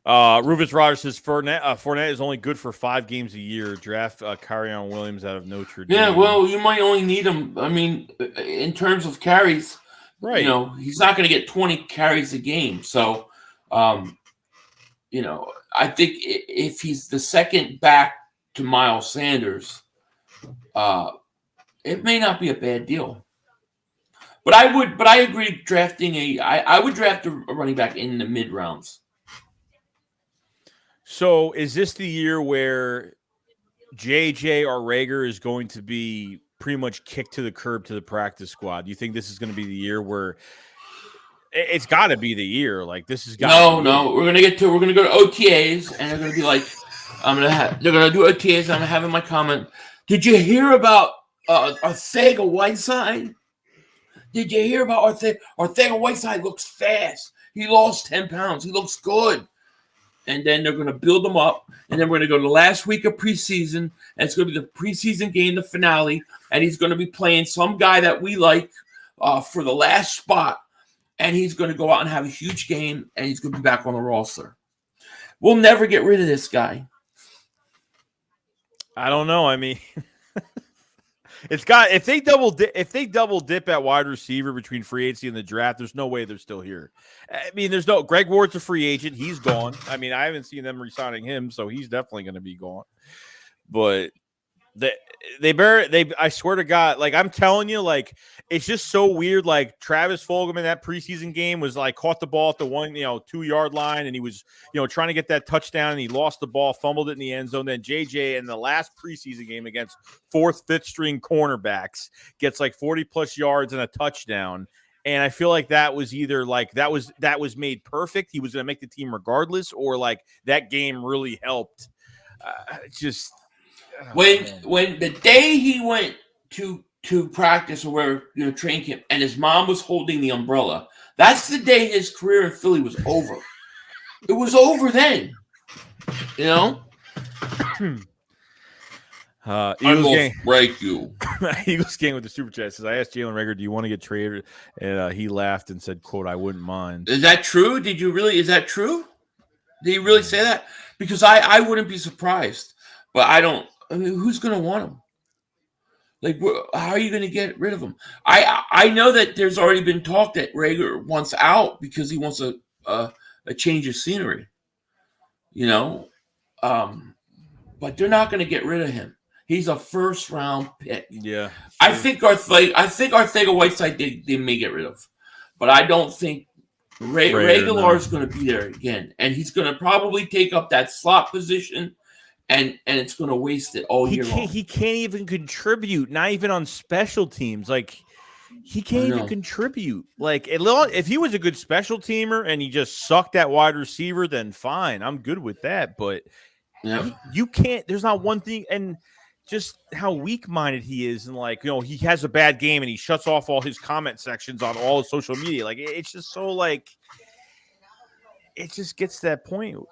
Rufus Rogers says Fournette is only good for 5 games a year. Draft Kyron Williams out of Notre Dame. Yeah, well, you might only need him. I mean, in terms of carries, right? He's not going to get 20 carries a game. So, I think if he's the second back to Miles Sanders, it may not be a bad deal. But I agree drafting I would draft a running back in the mid rounds. So is this the year where J.J. or Rager is going to be pretty much kicked to the curb to the practice squad? Do you think this is going to be the year where it's got to be the year? Like this is no. We're gonna go to OTAs, and they're gonna be like, they're gonna do OTAs. And I'm gonna have in my comment. Did you hear about Ortega-Whiteside? Did you hear about Ortega-Whiteside? Looks fast. He lost 10 pounds. He looks good. And then they're going to build them up. And then we're going to go to the last week of preseason. And it's going to be the preseason game, the finale. And he's going to be playing some guy that we like for the last spot. And he's going to go out and have a huge game. And he's going to be back on the roster. We'll never get rid of this guy. I don't know. I mean, if they double dip at wide receiver between free agency and the draft, there's no way they're still here. I mean, Greg Ward's a free agent. He's gone. I mean, I haven't seen them re-signing him, so he's definitely going to be gone. But I swear to God, like I'm telling you, like it's just so weird. Like Travis Fulgham in that preseason game was like caught the ball at the 2-yard line, and he was trying to get that touchdown, and he lost the ball, fumbled it in the end zone. Then JJ in the last preseason game against 4th, 5th string cornerbacks gets like 40+ yards and a touchdown. And I feel like that was either like that was made perfect. He was going to make the team regardless, or like that game really helped. When the day he went to practice or where train camp, and his mom was holding the umbrella, that's the day his career in Philly was over. It was over then. Eagles game. Break you. Eagles game with the super chat says, I asked Jalen Reagor, do you want to get traded? And he laughed and said, quote, I wouldn't mind. Is that true? Is that true? Did he really say that? Because I wouldn't be surprised. But I mean, who's going to want him? Like, how are you going to get rid of him? I know that there's already been talk that Reagor wants out because he wants a change of scenery. But they're not going to get rid of him. He's a first-round pick. Yeah. Sure. I think Ortega-Whiteside they may get rid of. But I don't think Reagor is going to be there again. And he's going to probably take up that slot position. And it's going to waste it all year long. He can't even contribute, not even on special teams. Like, he can't even contribute. Like, if he was a good special teamer and he just sucked at wide receiver, then fine. I'm good with that. But you can't – there's not one thing – and just how weak-minded he is. And, like, he has a bad game and he shuts off all his comment sections on all his social media. Like, it's just so, like – it just gets to that point –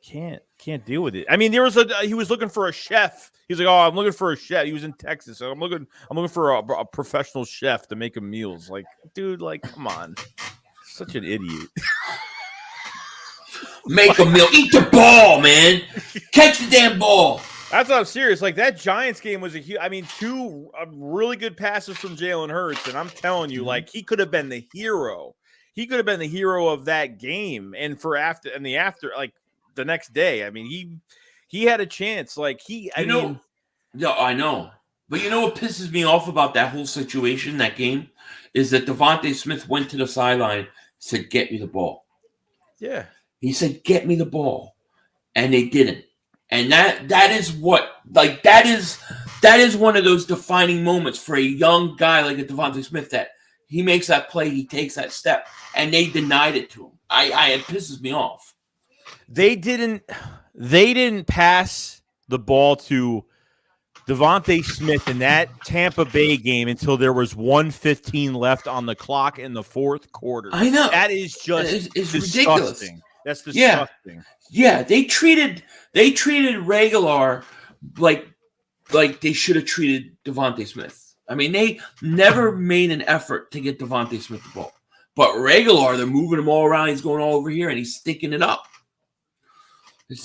Can't deal with it. I mean, he was looking for a chef. He's like, I'm looking for a chef. He was in Texas. So I'm looking for a professional chef to make him meals. Like, dude, like, come on. Such an idiot. Make a meal. Eat the ball, man. Catch the damn ball. That's not serious. Like, that Giants game was two really good passes from Jalen Hurts. And I'm telling you, like, he could have been the hero. He could have been the hero of that game. And like, the next day, I mean, he had a chance. Like I know. But you know what pisses me off about that whole situation, that game, is that Devontae Smith went to the sideline and said, "Get me the ball." Yeah, he said, "Get me the ball," and they didn't. And that is one of those defining moments for a young guy like a Devontae Smith, that he makes that play, he takes that step, and they denied it to him. It pisses me off. They didn't pass the ball to Devontae Smith in that Tampa Bay game until there was 1:15 left on the clock in the fourth quarter. I know. That is just it's disgusting. Ridiculous. That's disgusting. Yeah, they treated Reagor like they should have treated Devontae Smith. I mean, they never made an effort to get Devontae Smith the ball. But Reagor, they're moving him all around. He's going all over here, and he's sticking it up.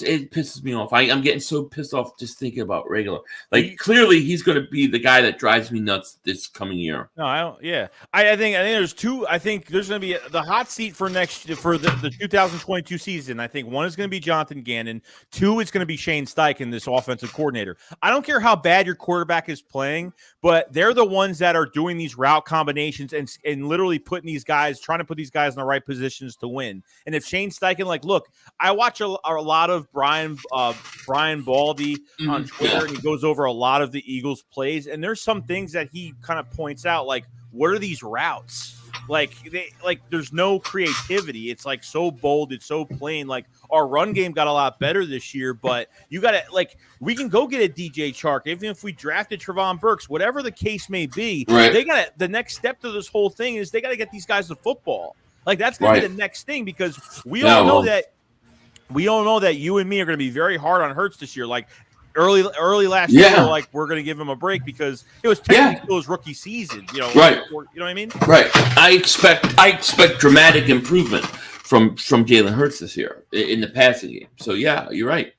It pisses me off. I'm getting so pissed off just thinking about Reagor. Like, clearly, he's going to be the guy that drives me nuts this coming year. No, I don't. Yeah, I think there's two. I think there's going to be the hot seat for the 2022 season. I think one is going to be Jonathan Gannon. Two is going to be Shane Steichen, this offensive coordinator. I don't care how bad your quarterback is playing, but they're the ones that are doing these route combinations and literally trying to put these guys in the right positions to win. And if Shane Steichen, look, I watch a lot lot of Brian Baldy on Twitter, and he goes over a lot of the Eagles' plays. And there's some things that he kind of points out, like, what are these routes? There's no creativity. It's like so bold. It's so plain. Like, our run game got a lot better this year, but you got to, like, we can go get a DJ Chark, even if we drafted Trevon Burks, whatever the case may be. Right. They got to, the next step to this whole thing is they got to get these guys the football. Like, that's going to be the next thing, because we all know that you and me are going to be very hard on Hurts this year. Like, early last year, like, we're going to give him a break because it was technically still his rookie season. You know, right? You know what I mean? Right. I expect dramatic improvement from Jalen Hurts this year in the passing game. So yeah, you're right.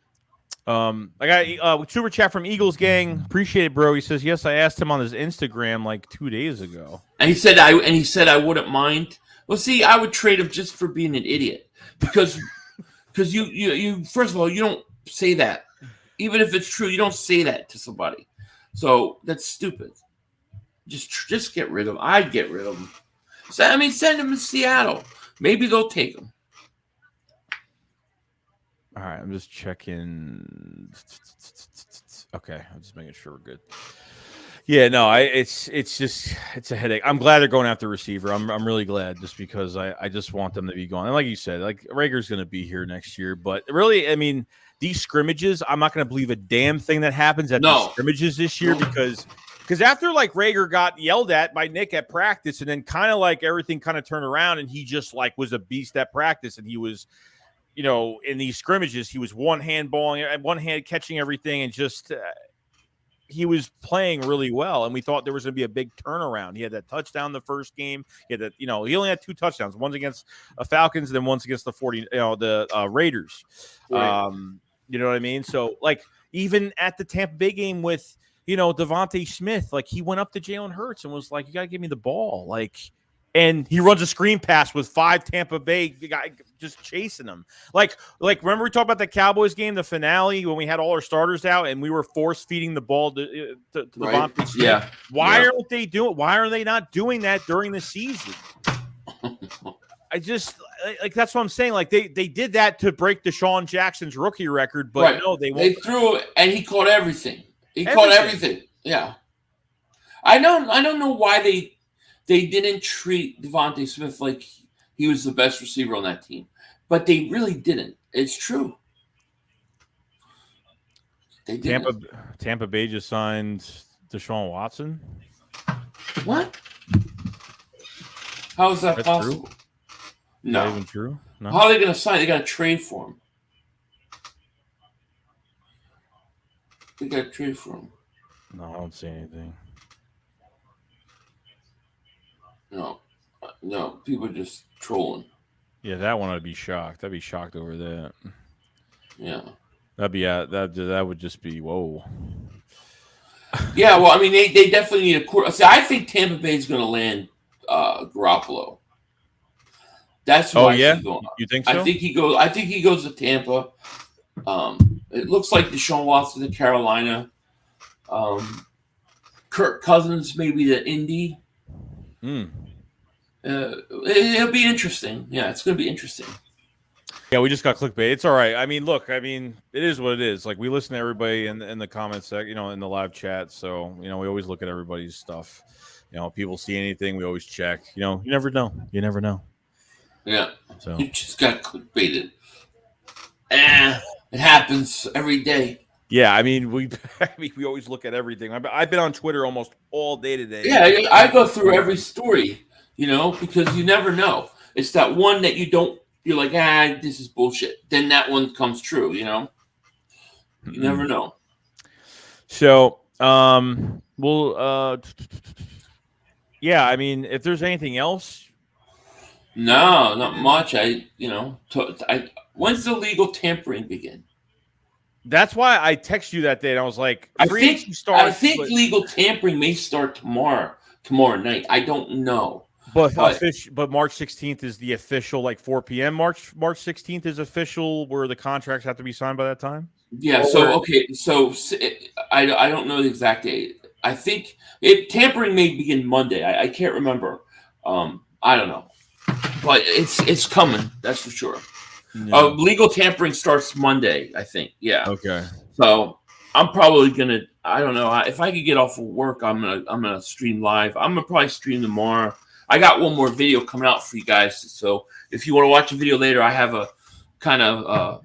I got super chat from Eagles Gang. Appreciate it, bro. He says, yes, I asked him on his Instagram like 2 days ago, and he said I wouldn't mind. Well, see, I would trade him just for being an idiot, because you first of all, you don't say that. Even if it's true, you don't say that to somebody. So that's stupid. Just get rid of him. I'd get rid of him. So, I mean, send him to Seattle. Maybe they'll take him. All right, I'm just checking. Okay, I'm just making sure we're good. Yeah, no, it's a headache. I'm glad they're going after receiver. I'm really glad, just because I just want them to be gone. And like you said, like, Rager's going to be here next year, but really, I mean, these scrimmages, I'm not going to believe a damn thing that happens at these scrimmages this year, because after, like, Rager got yelled at by Nick at practice, and then kind of like everything kind of turned around, and he just, like, was a beast at practice, and he was, you know, in these scrimmages, he was one hand catching everything, and just he was playing really well, and we thought there was going to be a big turnaround. He had that touchdown the first game. He had that, you know, he only had 2 touchdowns, one's against the Falcons, and then one's against the Raiders. Right. You know what I mean? So, like, even at the Tampa Bay game with, you know, Devontae Smith, like, he went up to Jalen Hurts and was like, you got to give me the ball. Like, and he runs a screen pass with 5 Tampa Bay guys just chasing him. Like, remember we talked about the Cowboys game, the finale, when we had all our starters out and we were force feeding the ball to Devontae Smith? Yeah. Why are they not doing that during the season? I just, like, that's what I'm saying. Like, they did that to break Deshaun Jackson's rookie record, but no, they won't. They threw it, and he caught everything. Caught everything. Yeah. I don't know why they didn't treat Devontae Smith like he was the best receiver on that team, but they really didn't. It's true. They didn't. Tampa Bay just signed Deshaun Watson. What? How is that possible? True? No. Not even true? No. How are they going to sign? They got to trade for him. They got to trade for him. No, I don't see anything. No, people are just trolling. Yeah, that one I'd be shocked. I'd be shocked over that. Yeah. That would just be whoa. Yeah, well, I mean, they definitely need a quarterback. See, I think Tampa Bay is going to land Garoppolo. That's who I see going. You think so? I think he goes to Tampa. It looks like Deshaun Watson to Carolina. Kirk Cousins maybe to Indy. It'll be interesting. Yeah, it's going to be interesting. Yeah, we just got clickbait. It's all right. I mean, look, it is what it is. Like, we listen to everybody in the comments section, you know, in the live chat. So, you know, we always look at everybody's stuff. You know, people see anything, we always check. You know, you never know. Yeah. So you just got clickbaited. It happens every day. Yeah, I mean, we always look at everything. I've been on Twitter almost all day today. Yeah, I go through every story, you know, because you never know. It's that one that you're like, this is bullshit. Then that one comes true, you know? You never know. So, yeah, I mean, if there's anything else. No, not much. When's the legal tampering begin? That's why I texted you that day, and I was like, I think legal tampering may start tomorrow night. I don't know. But March 16th is the official, like 4 p.m. March 16th is official, where the contracts have to be signed by that time? Yeah, I don't know the exact date. I think tampering may begin Monday. I can't remember. I don't know. But it's coming, that's for sure. Yeah. Legal tampering starts Monday, I think. Yeah. Okay. So I'm probably gonna. I don't know if I could get off of work. I'm gonna stream live. I'm gonna probably stream tomorrow. I got one more video coming out for you guys. So if you want to watch a video later, I have a kind of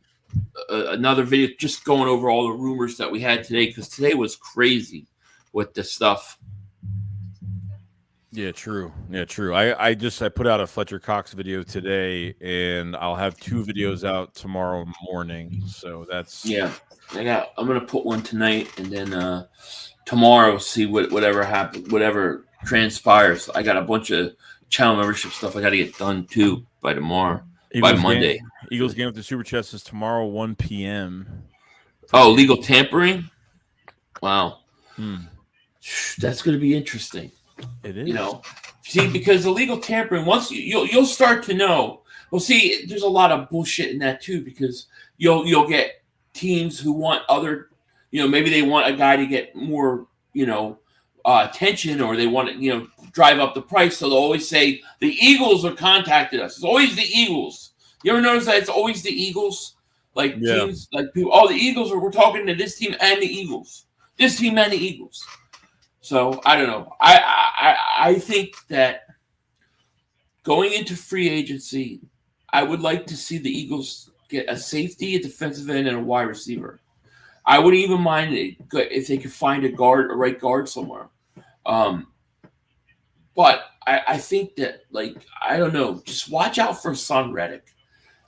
another video just going over all the rumors that we had today, because today was crazy with this stuff. Yeah, true. Yeah, true. I put out a Fletcher Cox video today, and I'll have 2 videos out tomorrow morning. So that's I'm gonna put one tonight, and then tomorrow see whatever happens, whatever transpires. I got a bunch of channel membership stuff I got to get done too by tomorrow, by Monday. Eagles game with the Super Chest is tomorrow 1 p.m. Oh, legal tampering. Wow, that's gonna be interesting. It is. You know, see, because the legal tampering, once you'll start to know. Well, see, there's a lot of bullshit in that too, because you'll get teams who want other, maybe they want a guy to get more, attention, or they want to, drive up the price. So they'll always say the Eagles are contacted us. It's always the Eagles. You ever notice that it's always the Eagles? Like teams, like people. Oh, the Eagles we're talking to this team and the Eagles. This team and the Eagles. So I don't know. I think that going into free agency, I would like to see the Eagles get a safety, a defensive end, and a wide receiver. I wouldn't even mind if they could find a right guard somewhere. But I think that, I don't know, just watch out for Son Reddick.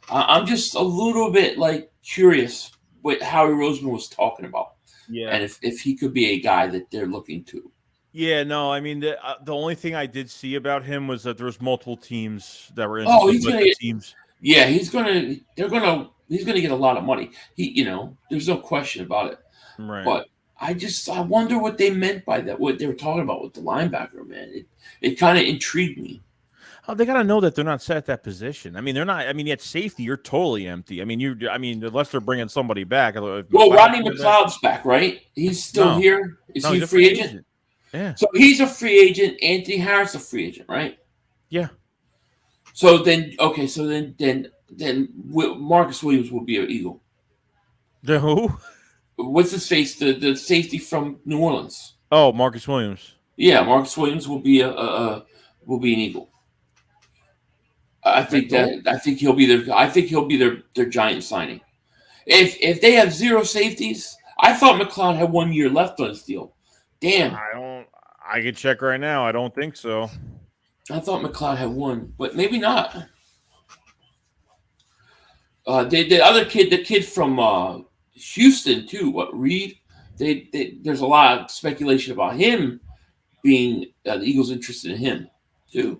I'm just a little bit curious what Howie Roseman was talking about. Yeah, and if he could be a guy that they're looking to. Yeah, no, I mean the only thing I did see about him was that there was multiple teams that were in. Oh, he's gonna get teams. Yeah, he's gonna get a lot of money. There's no question about it. Right. But I wonder what they meant by that. What they were talking about with the linebacker, man. It kind of intrigued me. Oh, they got to know that they're not set at that position. I mean, they're not. I mean, at safety, you're totally empty. I mean, unless they're bringing somebody back. Well, Rodney McLeod's back, right? He's still here. Is he a free agent? Yeah. So he's a free agent. Anthony Harris a free agent, right? Yeah. So then Marcus Williams will be an Eagle. The who? What's his face? The safety from New Orleans. Oh, Marcus Williams. Yeah, Marcus Williams will be an Eagle. I think he'll be their giant signing. If they have 0 safeties, I thought McLeod had 1 year left on his deal. Damn. I can check right now. I don't think so. I thought McLeod had 1, but maybe not. The other kid, the kid from Houston too. What, Reed? There's a lot of speculation about him being the Eagles interested in him too.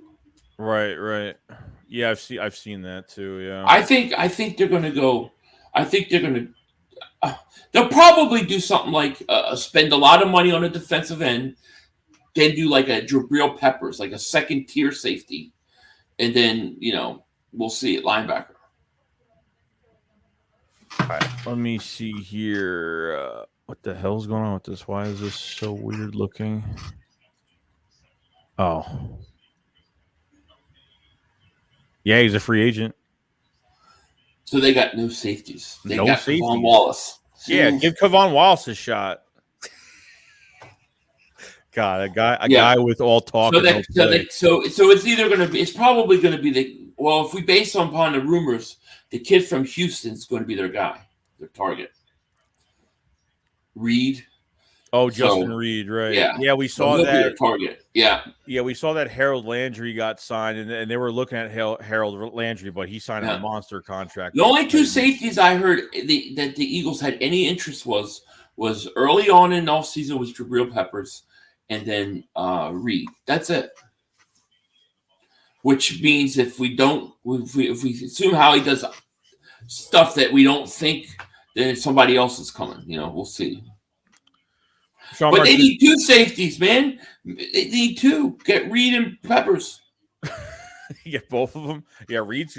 Right. Yeah, I've seen that too. Yeah. I think they're going to go. I think they're going to. They'll probably do something like spend a lot of money on a defensive end, then do like a Jabril Peppers, like a second tier safety, and then we'll see at linebacker. All right, let me see here. What the hell's going on with this? Why is this so weird looking? Oh. Yeah, he's a free agent. So they got no safeties. They No got safeties. Kavon Wallace. Yeah, give Kavon Wallace a shot. God, a guy with all talk. So it's either going to be. It's probably going to be if we base upon the rumors, the kid from Houston is going to be their guy, their target. Reed. Oh, Justin Reed, right? Yeah, we saw that target. Yeah, we saw that Harold Landry got signed, and they were looking at Harold Landry, but he signed a monster contract. The only 2 safeties I heard that the Eagles had any interest was early on in offseason was Jabril Peppers, and then Reed. That's it. Which means if we assume how he does stuff that we don't think, then somebody else is coming. We'll see. But they need 2 safeties, man. They need 2. Get Reed and Peppers. Yeah, both of them. Yeah, Reed's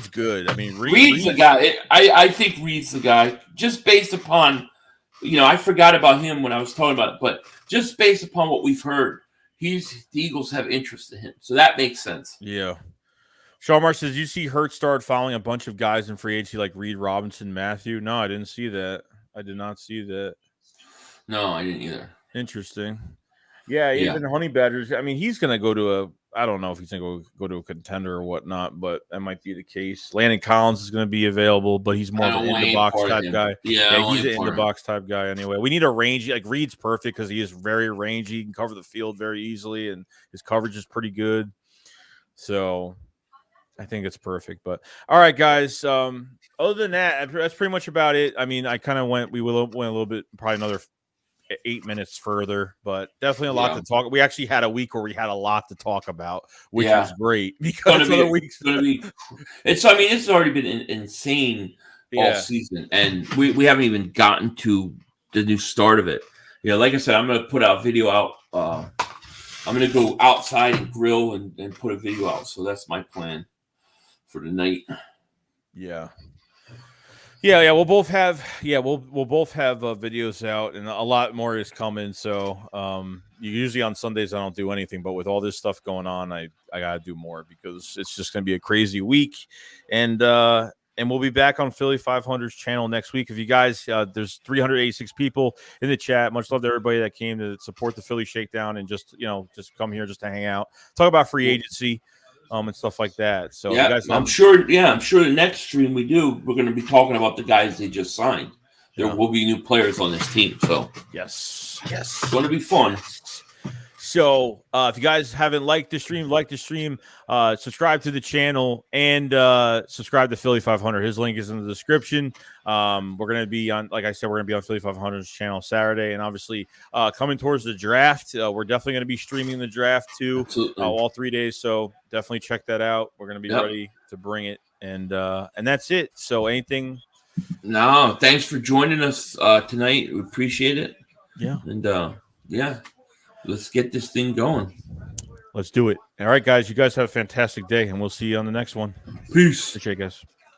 good. I mean, Reed's the guy. I think Reed's the guy. Just based upon, I forgot about him when I was talking about it, but just based upon what we've heard, the Eagles have interest in him, so that makes sense. Yeah. Sean Marsh says, you see Hurts started following a bunch of guys in free agency like Reed Robinson, Matthew? No, I didn't see that. I did not see that. No, I didn't either. Interesting. Yeah, even Honey Badgers. I mean, he's going to go to I don't know if he's going to go to a contender or whatnot, but that might be the case. Landon Collins is going to be available, but he's more of an in-the-box type guy. Yeah, he's an in-the-box type guy anyway. We need a rangy. Like, Reed's perfect because he is very rangy. He can cover the field very easily, and his coverage is pretty good. So I think it's perfect. But all right, guys. Other than that, that's pretty much about it. I mean, I kind of went a little bit, probably another 8 minutes further, but definitely a lot to talk. We actually had a week where we had a lot to talk about, which was great because other weeks. It's already been insane all season, and we haven't even gotten to the new start of it. Like I said, I'm going to put out video out. I'm going to go outside and grill and put a video out. So that's my plan for the night. Yeah. Yeah, we'll both have we'll both have videos out, and a lot more is coming. So usually on Sundays I don't do anything, but with all this stuff going on, I gotta do more because it's just gonna be a crazy week. And we'll be back on Philly 500's channel next week. If you guys, there's 386 people in the chat. Much love to everybody that came to support the Philly Shakedown and just come here just to hang out, talk about free agency. And stuff like that. So yeah, you guys I'm sure the next stream we're going to be talking about the guys they just signed. There will be new players on this team. So yes, it's going to be fun. So if you guys haven't liked the stream, subscribe to the channel and subscribe to Philly 500. His link is in the description. We're going to be on, like I said, we're going to be on Philly 500's channel Saturday. And obviously coming towards the draft, we're definitely going to be streaming the draft too, all 3 days. So definitely check that out. We're going to be ready to bring it. And that's it. So anything? No, thanks for joining us tonight. We appreciate it. Yeah. And let's get this thing going. Let's do it. All right, guys. You guys have a fantastic day, and we'll see you on the next one. Peace. Appreciate it, guys.